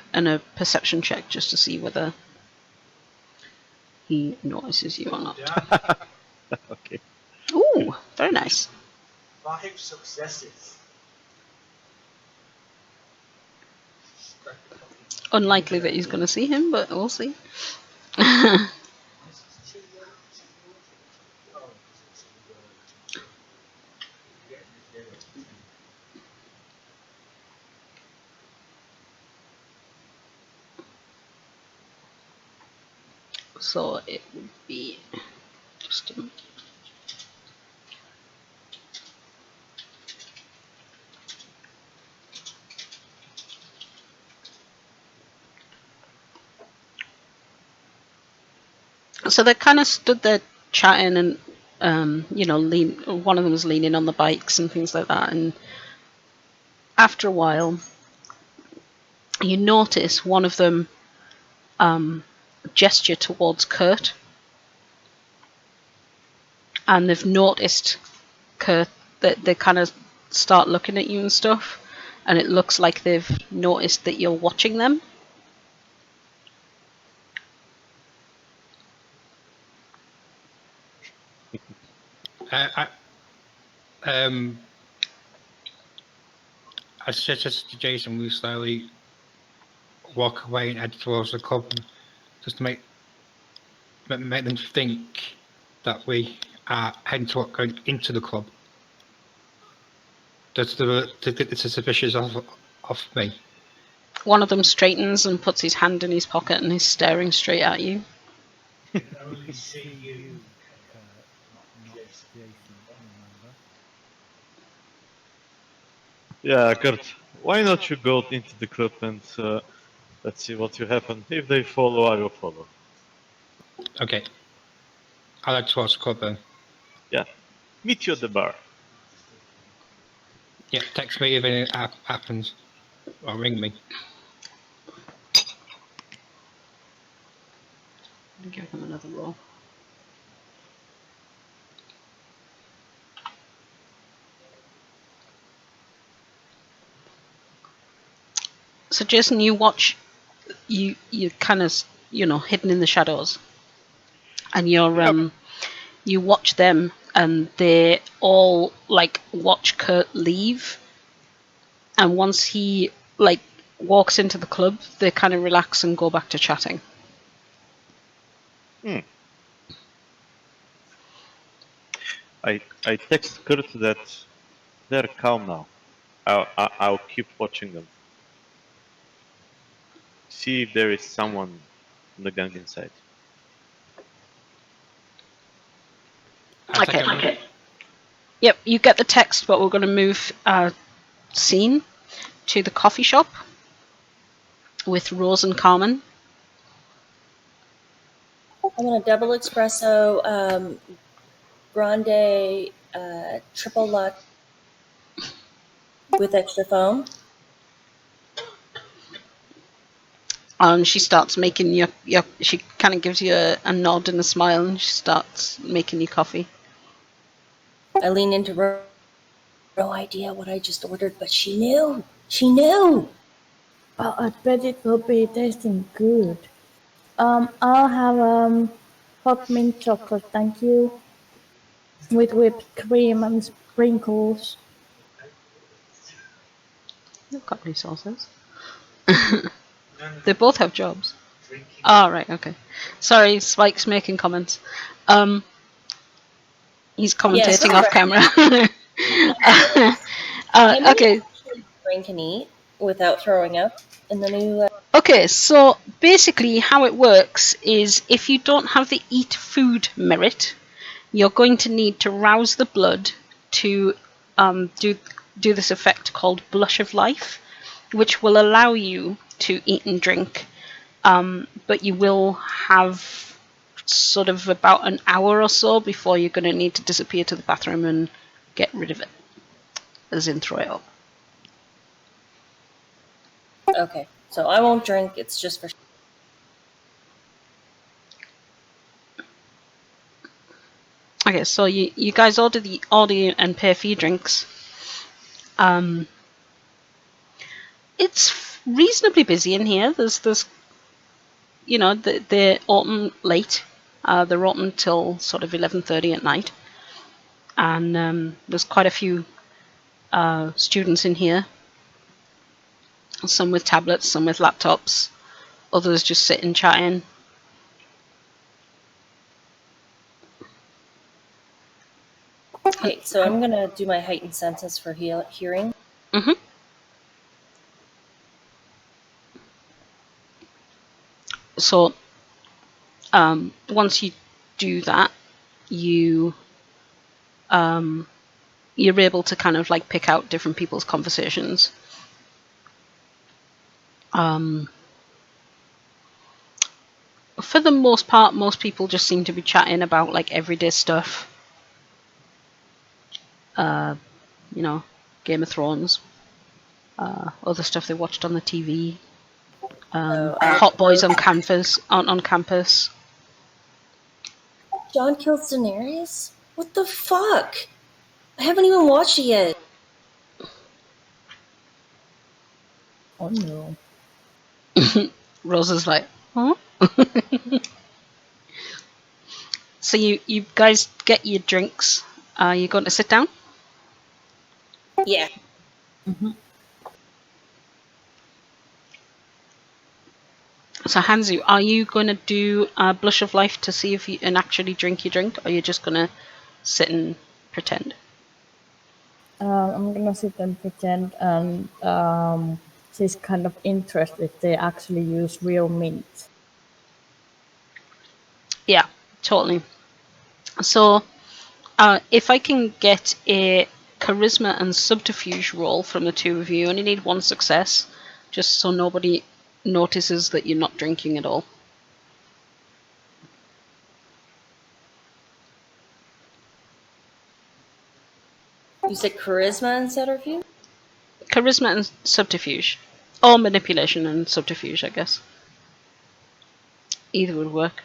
perception check just to see whether he notices you or not. Okay. Ooh, very nice. 5 successes. Unlikely that he's going to see him, but we'll see. So it would be just a... So they kind of stood there chatting, and one of them was leaning on the bikes and things like that. And after a while, you notice one of them gesture towards Kurt, and they've noticed Kurt, that they kind of start looking at you and stuff, and it looks like they've noticed that you're watching them. I suggest to Jason we slowly walk away and head towards the club, just to make them think that we are heading going into the club. Just to get the suspicious off me. One of them straightens and puts his hand in his pocket and is staring straight at you. We can only see you, Kurt, not Jason, remember? Yeah, Kurt, why not you go into the club and let's see what will happen. If they follow, I will follow. Okay. I'll head towards the club then. Yeah. Meet you at the bar. Yeah, text me if anything happens. Or ring me. Give him another roll. So Jason, you watch. You're kind of hidden in the shadows, and you watch them, and they all like watch Kurt leave. And once he like walks into the club, they kind of relax and go back to chatting. I text Kurt that they're calm now. I'll keep watching them. See if there is someone in the gang inside. Okay. Yep, you get the text, but we're going to move scene to the coffee shop with Rose and Carmen. I want a double espresso, grande, triple latte with extra foam. And she starts making your she kind of gives you a nod and a smile, and she starts making you coffee. I lean into her. No idea what I just ordered, but she knew. She knew. Well, I bet it will be tasting good. I'll have hot mint chocolate, thank you, with whipped cream and sprinkles. They've got resources. They both have jobs. Oh, right, okay. Sorry, Spike's making comments. He's commentating off camera. Okay. Drink and eat without throwing up in the new. Okay, so basically how it works is if you don't have the eat food merit, you're going to need to rouse the blood to do this effect called Blush of Life, which will allow you to eat and drink, but you will have sort of about an hour or so before you're going to need to disappear to the bathroom and get rid of it, as in throw it up. Okay, so I won't drink. It's just for. Okay, so you guys order and pay for your drinks. It's reasonably busy in here. There's they're open late. They're open till sort of 11:30 at night, and there's quite a few students in here. Some with tablets, some with laptops, others just sitting chatting. Okay, so I'm gonna do my heightened senses for hearing. Mm-hmm. So once you do that, you're able to kind of like pick out different people's conversations. For the most part, most people just seem to be chatting about like everyday stuff. Game of Thrones, other stuff they watched on the TV. Hot boys on campus. On campus. Jon kills Daenerys? What the fuck? I haven't even watched it yet. Oh no. Rosa's like, huh? So you guys get your drinks. You're going to sit down? Yeah. So Hansu, are you going to do a blush of life to see if you and actually drink your drink, or are you just going to sit and pretend? I'm gonna sit and pretend, and she's kind of interested if they actually use real mint. Yeah, totally. So if I can get a charisma and subterfuge roll from the two of you, you only need one success, just so nobody notices that you're not drinking at all. You said charisma and subterfuge? Charisma and subterfuge. Or manipulation and subterfuge, I guess. Either would work.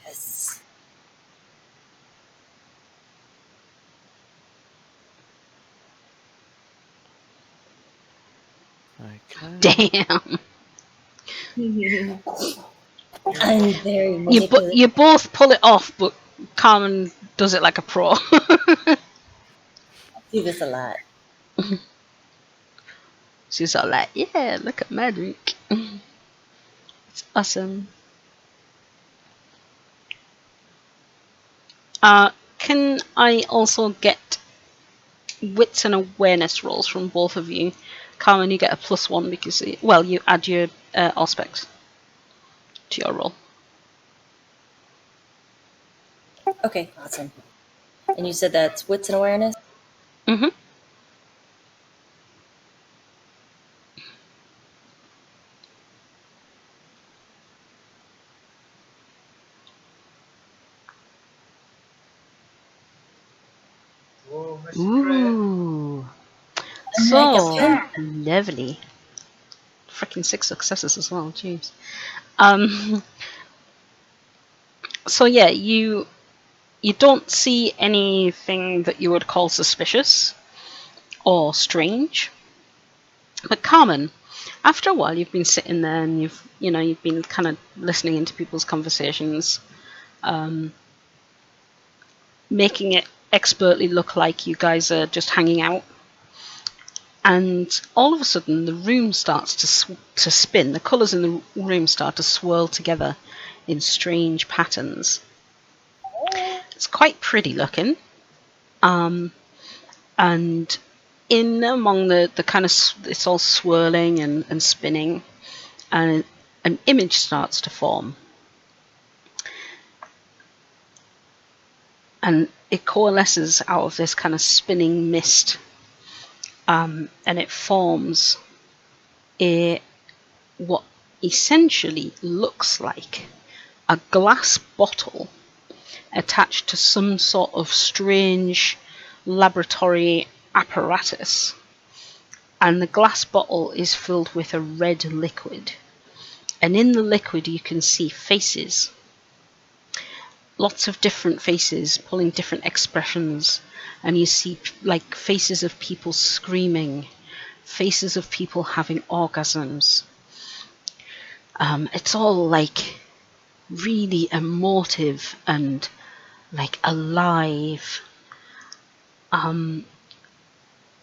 Yes. Okay. Damn. I'm very manipulative. You both pull it off, but Carmen does it like a pro. Do this a lot. She's all like, yeah, look at my drink. It's awesome. Can I also get wits and awareness rolls from both of you? Carmen, you get a +1 because, you add your aspects to your roll. Okay, awesome. And you said that's wits and awareness? Mm-hmm. Whoa, Mr. Ooh. I'm like a So, pimp. lovely. Freaking 6 successes as well, jeez. So yeah, you don't see anything that you would call suspicious or strange. But Carmen, after a while, you've been sitting there and you've been kind of listening into people's conversations, making it expertly look like you guys are just hanging out. And all of a sudden, the room starts to spin. The colours in the room start to swirl together in strange patterns. It's quite pretty looking. And in among the kind of, it's all swirling and spinning, and an image starts to form. And it coalesces out of this kind of spinning mist. And it forms what essentially looks like a glass bottle attached to some sort of strange laboratory apparatus. And the glass bottle is filled with a red liquid. And in the liquid you can see faces. Lots of different faces pulling different expressions. And you see like faces of people screaming, faces of people having orgasms. It's all like really emotive and like alive. And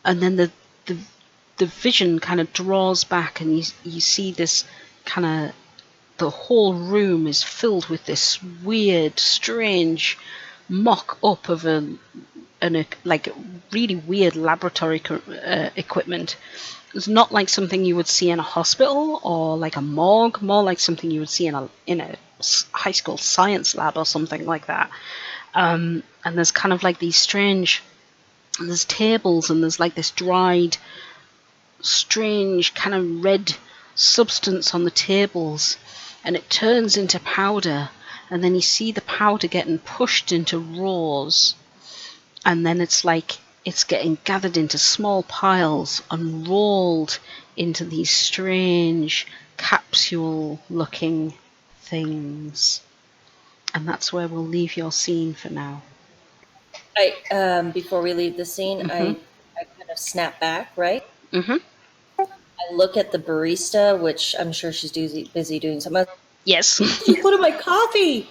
then the vision kind of draws back, and you see this kind of, the whole room is filled with this weird, strange mock up of like really weird laboratory equipment. It's not like something you would see in a hospital or like a morgue, more like something you would see in a high school science lab or something like that. And there's kind of like these strange, there's tables and there's like this dried, strange kind of red substance on the tables, and it turns into powder, and then you see the powder getting pushed into rows, and then it's like it's getting gathered into small piles and rolled into these strange capsule looking things. And that's where we'll leave your scene for now. Before we leave the scene, I kind of snap back, right? Mm-hmm. I look at the barista, which I'm sure she's busy doing something. Yes. You put in my coffee.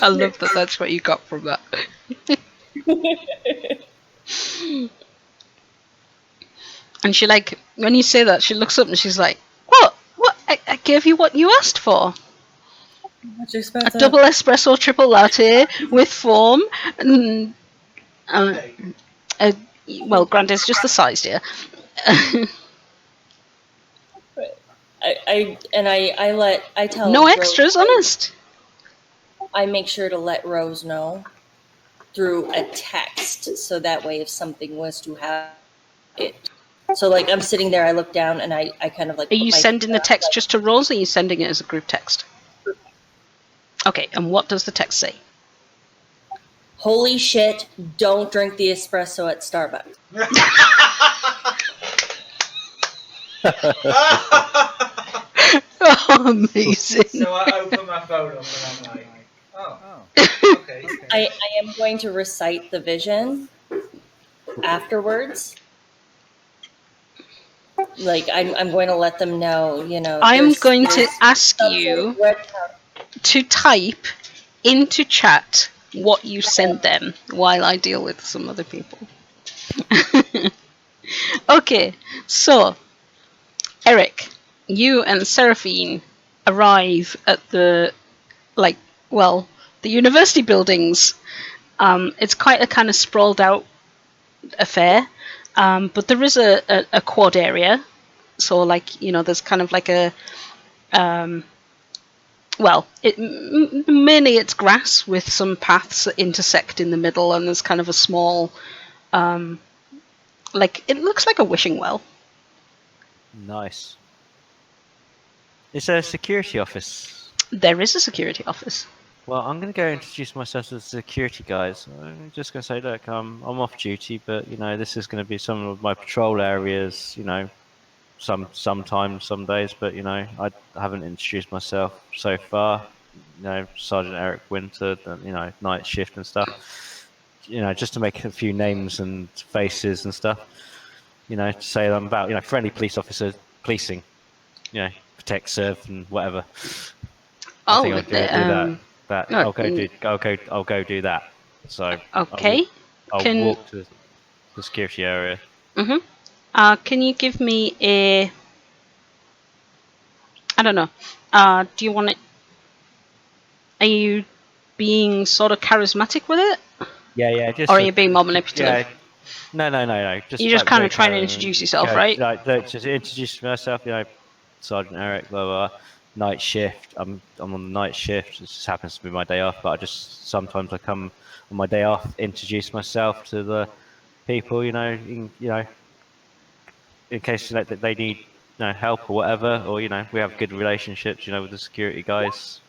I love that that's what you got from that. And she like, when you say that, she looks up and she's like, "What? What? I gave you what you asked for. Much A espresso. double espresso triple latte with foam and well, granted, it's just the size, dear." I tell No Rose, extras, honest. I make sure to let Rose know through a text, so that way if something was to happen, so like I'm sitting there, I look down and I kind of like. Are you sending the text just to Rose, or are you sending it as a group text? Okay, and what does the text say? Holy shit! Don't drink the espresso at Starbucks. Oh, amazing. So I open my phone up and I'm like, Oh, okay. I am going to recite the vision afterwards. Like I'm going to let them know, I'm going to ask you to type into chat what you sent them while I deal with some other people. Okay, so Eric, you and Seraphine arrive at the university buildings. It's quite a kind of sprawled out affair, but there is a quad area. So there's kind of like a mainly it's grass with some paths that intersect in the middle, and there's kind of a small, it looks like a wishing well. Nice. Is there a security office? There is a security office. Well, I'm going to go introduce myself to the security guys. I'm just going to say, look, I'm off duty, but this is going to be some of my patrol areas. Sometimes, some days, but I haven't introduced myself so far. Sergeant Eric Winter, night shift and stuff. Just to make a few names and faces and stuff. To say I'm about friendly police officer policing. Protect, serve, and whatever. I think I'll do that. I'll go do that. So okay. I'll walk to the security area. Can you give me a? I don't know. Do you want it? Are you being sort of charismatic with it? Yeah. Just. Or are you being more manipulative? Yeah. No. You're just kind of trying to introduce yourself, right? Just introduce myself. Sergeant Eric, blah blah. Night shift. I'm on the night shift. It just happens to be my day off, but I just sometimes I come on my day off, introduce myself to the people. In case they need help or whatever, or we have good relationships. With the security guys,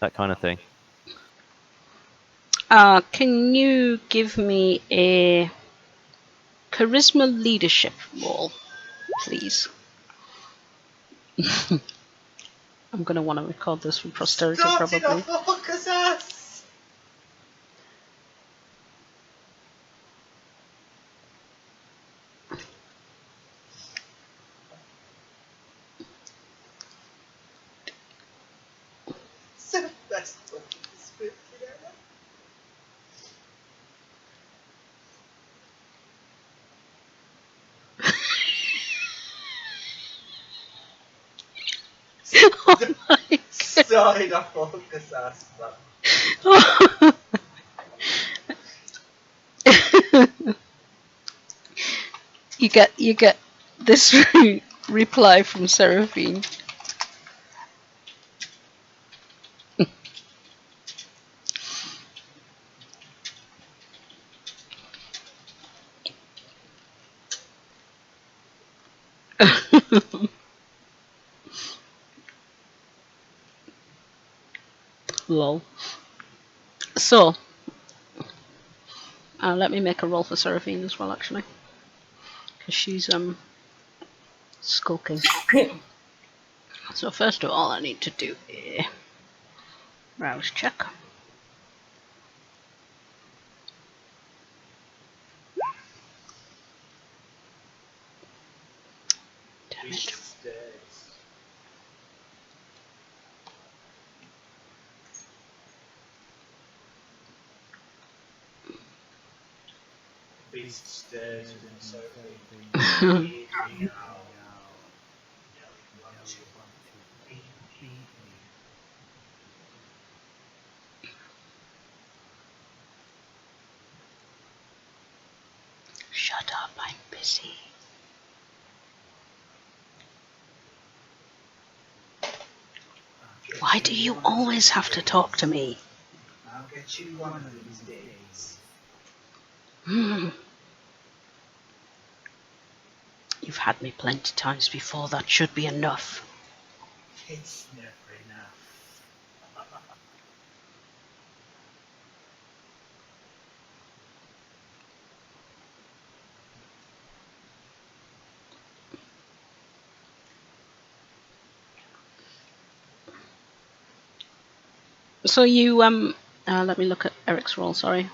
that kind of thing. Can you give me a charisma leadership roll, please? I'm going to want to record this for posterity, probably. Focus ass. That's fucking spooky. Oh my god. Sorry, not focus ass, but you get this reply from Seraphine. Lol. So, let me make a roll for Seraphine as well, actually, because she's skulking. So first of all, I need to do a rouse check. Damn it. beast stares with an uncertain beam. Meow. You want to beat me. Shut up, I'm busy. Why do you always have to talk to me? I'll get you one of these days. You've had me plenty times before, that should be enough. It's never enough. So you, let me look at Eric's role, sorry.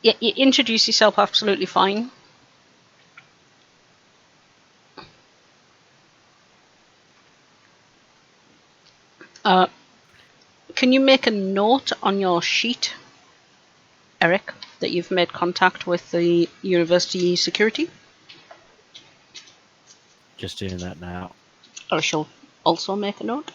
Yeah, you introduce yourself absolutely fine. Can you make a note on your sheet, Eric, that you've made contact with the university security? Just doing that now. Or she'll also make a note.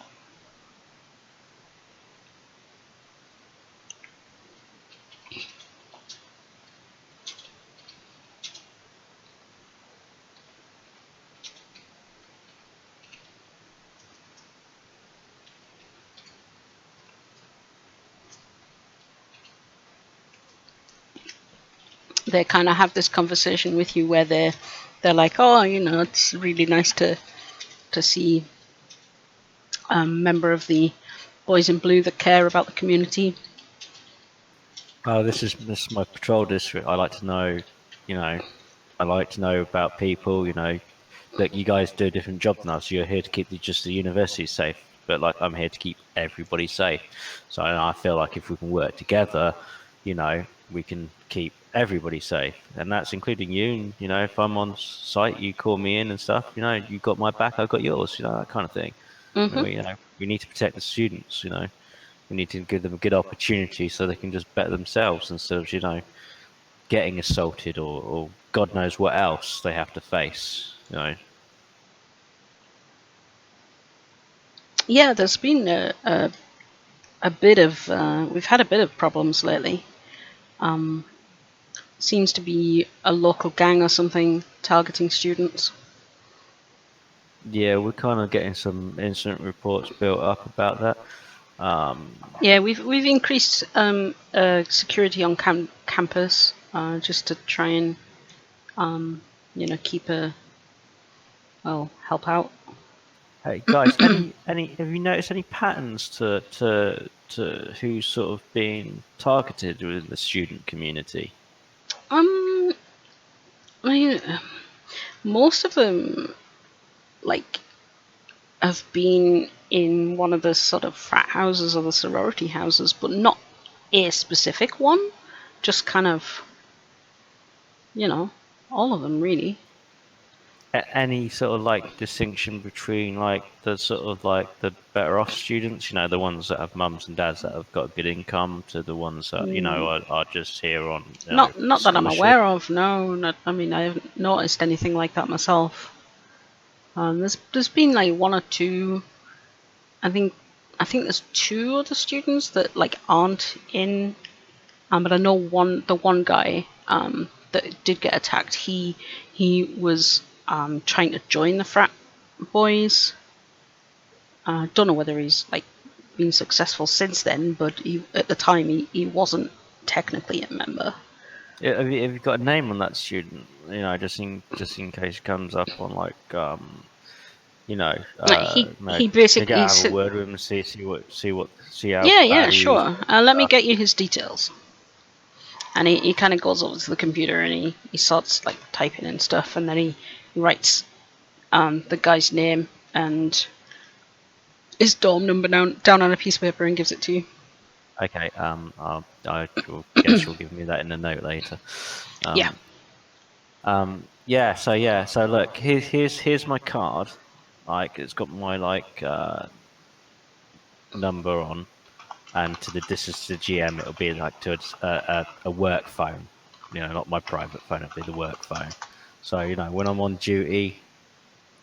They kind of have this conversation with you where they're like, oh, you know, it's really nice to see a member of the Boys in Blue that care about the community. Oh, this is my patrol district. I like to know, I like to know about people. Look, you guys do a different job than us. You're here to keep just the university safe, but like I'm here to keep everybody safe. So I feel like if we can work together, we can keep everybody safe, and that's including you. And if I'm on site, you call me in and stuff. You got my back, I got yours. That kind of thing. Mm-hmm. We need to protect the students. We need to give them a good opportunity so they can just better themselves instead of getting assaulted or God knows what else they have to face. Yeah, there's been a bit of we've had a bit of problems lately. Seems to be a local gang or something targeting students. Yeah, we're kind of getting some incident reports built up about that. Yeah, we've increased security on campus just to try and keep help out. Hey guys, any have you noticed any patterns to who's sort of being targeted within the student community? I mean, most of them like have been in one of the sort of frat houses or the sorority houses, but not a specific one. Just kind of, all of them really. Any sort of like distinction between like the sort of like the better off students, the ones that have mums and dads that have got a good income, to the ones that are just here on Not that I'm scholarship? aware of. No, I mean I haven't noticed anything like that myself. There's been like one or two. I think there's two other students that like aren't in. But I know the one guy that did get attacked. He was trying to join the frat boys. Don't know whether he's like been successful since then, but at the time he wasn't technically a member. Yeah, have you got a name on that student? Just in case it comes up on like he basically have a word with him and see how yeah, bad he is. sure. Let me get you his details. And he kind of goes over to the computer and he starts like typing and stuff, and then he writes the guy's name and his dorm number down on a piece of paper and gives it to you. Okay. I guess you'll give me that in a note later. Yeah. So look, here's my card. Like it's got my number on, and this is the GM. It'll be like to a work phone. not my private phone, it'd be the work phone. So when I'm on duty,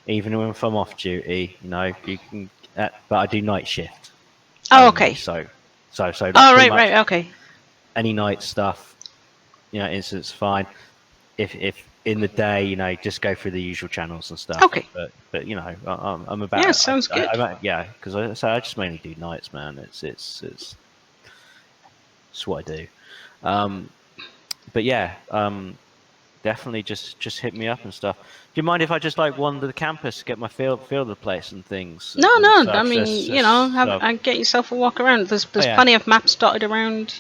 even if I'm off duty, you can. But I do night shift. Oh, Only, okay. So like Oh, pretty right, much okay. any night stuff, incident's fine. If in the day, just go through the usual channels and stuff. Okay. But I'm about. Yeah, sounds good. Because I just mainly do nights, man. It's what I do. But yeah, definitely just hit me up and stuff. Do you mind if I just wander the campus, get my feel of the place and things? No, and no. such? I mean, get yourself a walk around. There's yeah. plenty of maps dotted around.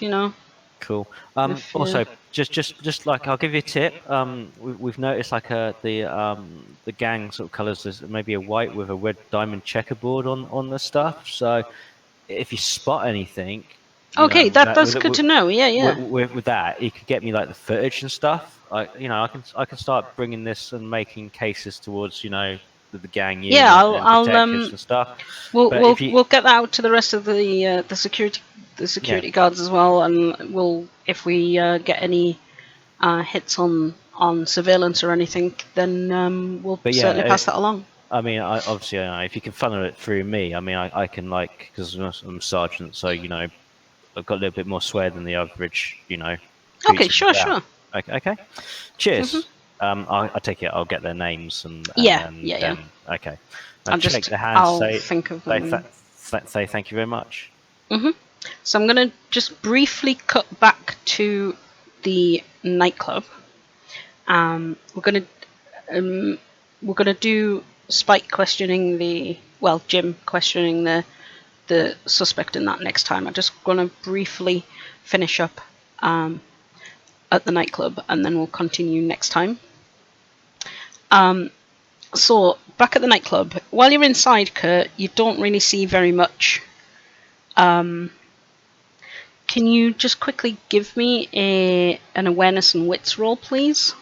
Cool. If, Also, just I'll give you a tip. We've noticed the gang sort of colours. There's maybe a white with a red diamond checkerboard on the stuff. So if you spot anything, Okay, that's good to know. Yeah. With that, you could get me the footage and stuff. I can start bringing this and making cases towards the gang unit and detectives and stuff. We'll get that out to the rest of the security guards as well, and we'll if we get any hits on surveillance or anything, then we'll certainly pass that along. I mean, obviously, if you can funnel it through me, I mean, I can because I'm a sergeant, so I've got a little bit more sway than the average, Okay, sure. Okay. Cheers. I take it. I'll get their names and yeah. Okay. I'll think of them. Say thank you very much. So I'm going to just briefly cut back to the nightclub. We're going to do Spike questioning Jim questioning the suspect in that next time. I'm just going to briefly finish up at the nightclub, and then we'll continue next time. So back at the nightclub, while you're inside, Kurt, you don't really see very much. Can you just quickly give me an awareness and wits roll, please?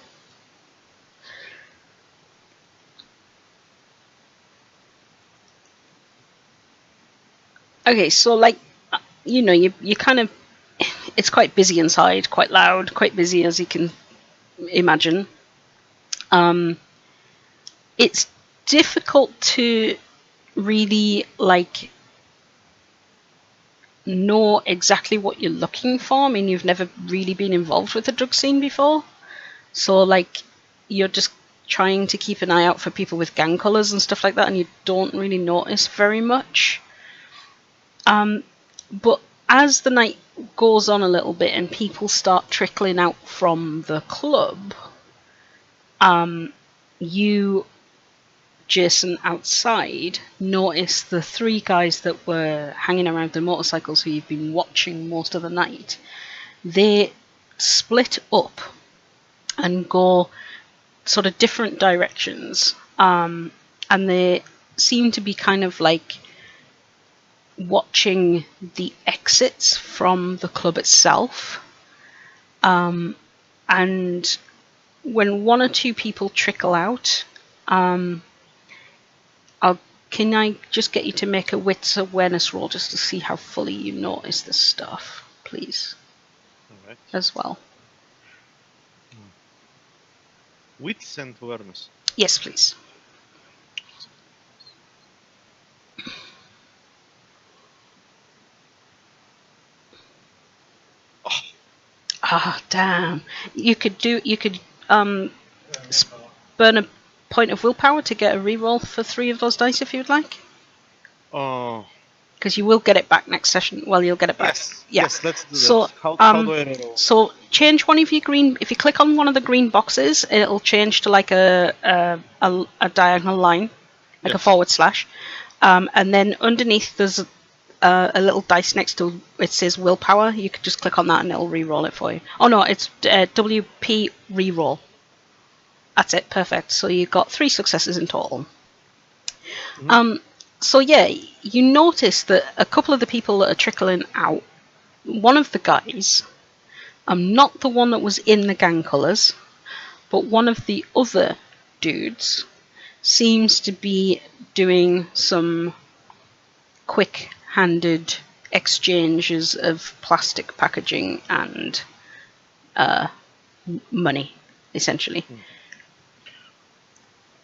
Okay, so you kind of, it's quite busy inside, quite loud, quite busy as you can imagine. It's difficult to really know exactly what you're looking for. I mean, you've never really been involved with a drug scene before, so you're just trying to keep an eye out for people with gang colours and stuff like that, and you don't really notice very much. But as the night goes on a little bit and people start trickling out from the club, you, Jason, outside, notice the three guys that were hanging around the motorcycles who you've been watching most of the night. They split up and go sort of different directions, and they seem to be kind of watching the exits from the club itself. And when one or two people trickle out, can I just get you to make a wits awareness roll just to see how fully you notice this stuff, please? All right. As well. Wits and awareness. Yes, please. Damn. You could burn a point of willpower to get a reroll for 3 of those dice if you would like. Oh. Because you will get it back next session. Well, you'll get it back. Yes. Yeah. Yes, let's do so, that. How do I roll? So change one of your green. If you click on one of the green boxes, it'll change to a diagonal line, a forward slash, and then underneath there's a little dice next to it says willpower. You could just click on that and it'll re-roll it for you. Oh no, it's WP re-roll. That's it, perfect. So you got 3 successes in total. So yeah, you notice that a couple of the people that are trickling out, one of the guys, not the one that was in the gang colours, but one of the other dudes seems to be doing some quick-handed exchanges of plastic packaging and money, essentially.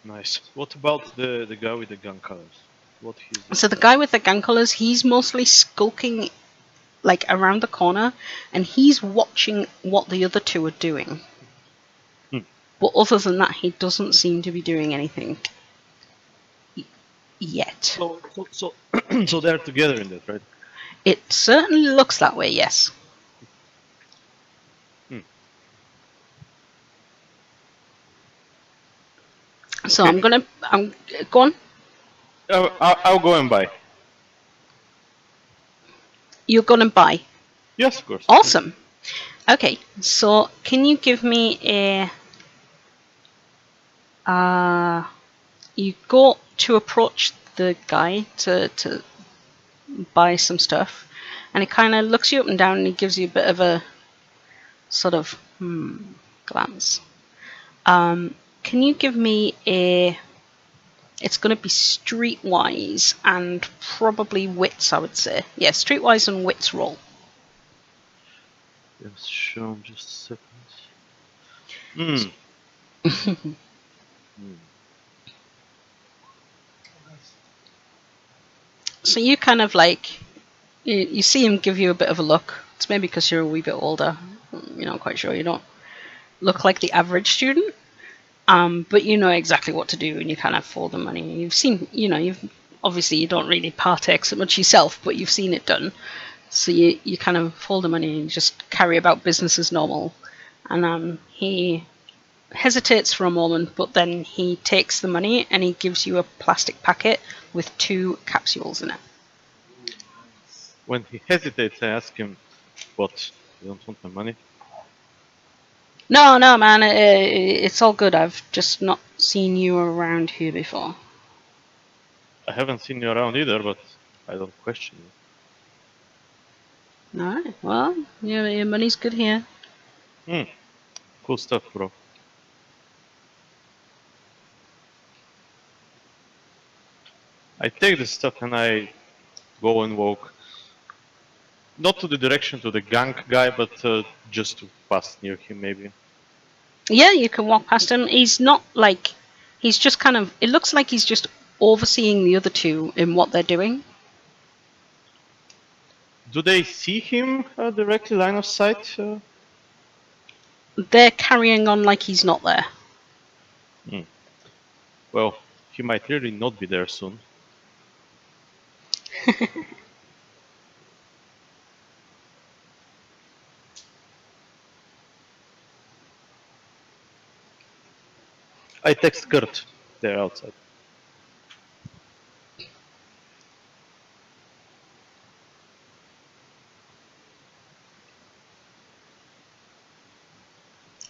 Nice. What about the guy with the gun colors? What he's doing? So the guy with the gang colours, he's mostly skulking like around the corner, and he's watching what the other two are doing. But other than that, he doesn't seem to be doing anything yet. So they're together in that, right? It certainly looks that way, yes. So Okay. I'm go on. I'll go and buy. You're gonna buy. Yes, of course. Awesome. Okay, so can you give me a you go to approach the guy to buy some stuff, and he kind of looks you up and down, and he gives you a bit of a sort of glance. Can you give me a? It's going to be streetwise and probably wits, I would say. Yeah, streetwise and wits roll. Yes, sure. Just a second. So you kind of like you see him give you a bit of a look. It's maybe because you're a wee bit older. You're not quite sure. You don't look like the average student. But you know exactly what to do, and you kind of fold the money. You've seen, you've obviously you don't really partake so much yourself, but you've seen it done. So you kind of fold the money and just carry about business as normal. And he hesitates for a moment, but then he takes the money and he gives you a plastic packet with 2 capsules in it. When he hesitates, I ask him, "What? You don't want my money?" No, man, it's all good. I've just not seen you around here before. I haven't seen you around either, but I don't question you. Alright, well, your money's good here. Cool stuff, bro. I take the stuff and I go and walk. Not to the direction to the gang guy, but just to pass near him, maybe. Yeah, you can walk past him. He's not like, he's just kind of, it looks like he's just overseeing the other two in what they're doing. Do they see him directly, line of sight? They're carrying on like he's not there. Well, he might really not be there soon. I text Kurt. They're outside.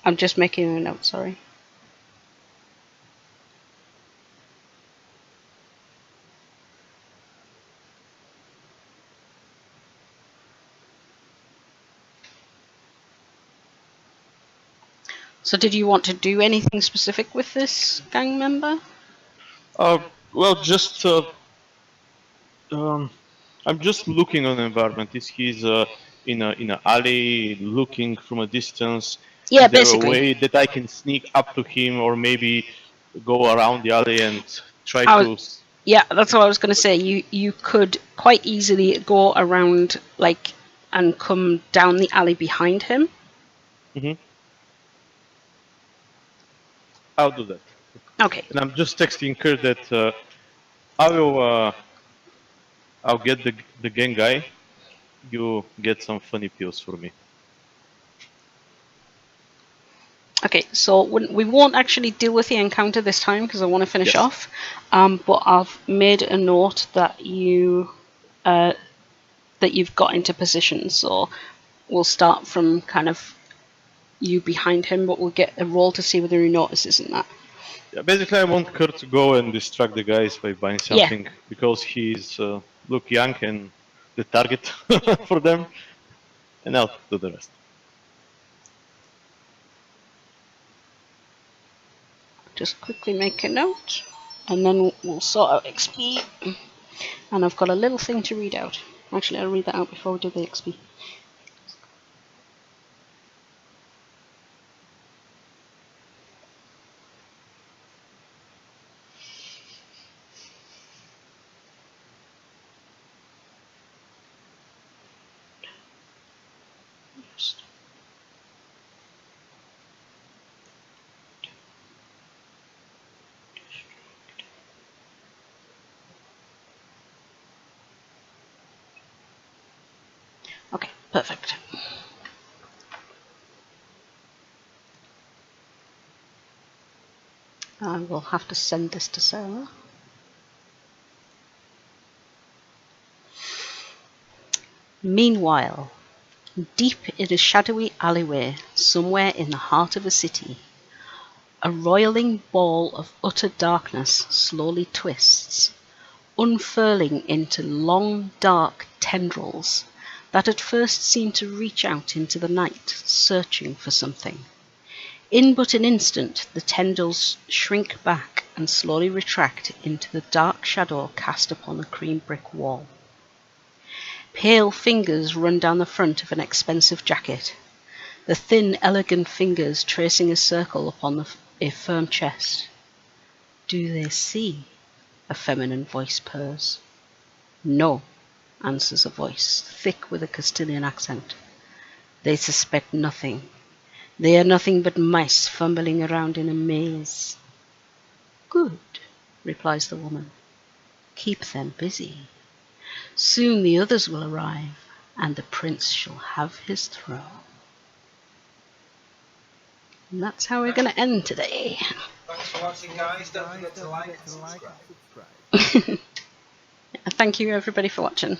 I'm just making a note, sorry. So did you want to do anything specific with this gang member? Well, just I'm just looking on the environment. Is he's in an alley, looking from a distance? Yeah, Is there basically. a way that I can sneak up to him, or maybe go around the alley and try to? Yeah, that's what I was going to say. You could quite easily go around like and come down the alley behind him. I'll do that. Okay. And I'm just texting Kurt that I will. I'll get the gang guy. You get some funny pills for me. Okay, so we won't actually deal with the encounter this time because I want to finish off. But I've made a note that you've got into position, so we'll start from kind of you behind him, but we'll get a roll to see whether he notices in that. Yeah, basically, I want Kurt to go and distract the guys by buying something because he's look young and the target for them, and I'll do the rest. Just quickly make a note, and then we'll sort out XP. And I've got a little thing to read out. Actually, I'll read that out before we do the XP. Perfect. I will have to send this to Sarah. Meanwhile, deep in a shadowy alleyway, somewhere in the heart of a city, a roiling ball of utter darkness slowly twists, unfurling into long, dark tendrils that at first seem to reach out into the night, searching for something. In but an instant, the tendrils shrink back and slowly retract into the dark shadow cast upon the cream brick wall. Pale fingers run down the front of an expensive jacket, the thin, elegant fingers tracing a circle upon a firm chest. Do they see? A feminine voice purrs. No, answers a voice, thick with a Castilian accent. They suspect nothing. They are nothing but mice fumbling around in a maze. Good, replies the woman. Keep them busy. Soon the others will arrive, and the prince shall have his throne. And that's how we're going to end today. Thanks for watching, guys. Don't forget to like and and subscribe. subscribe. Thank you, everybody, for watching.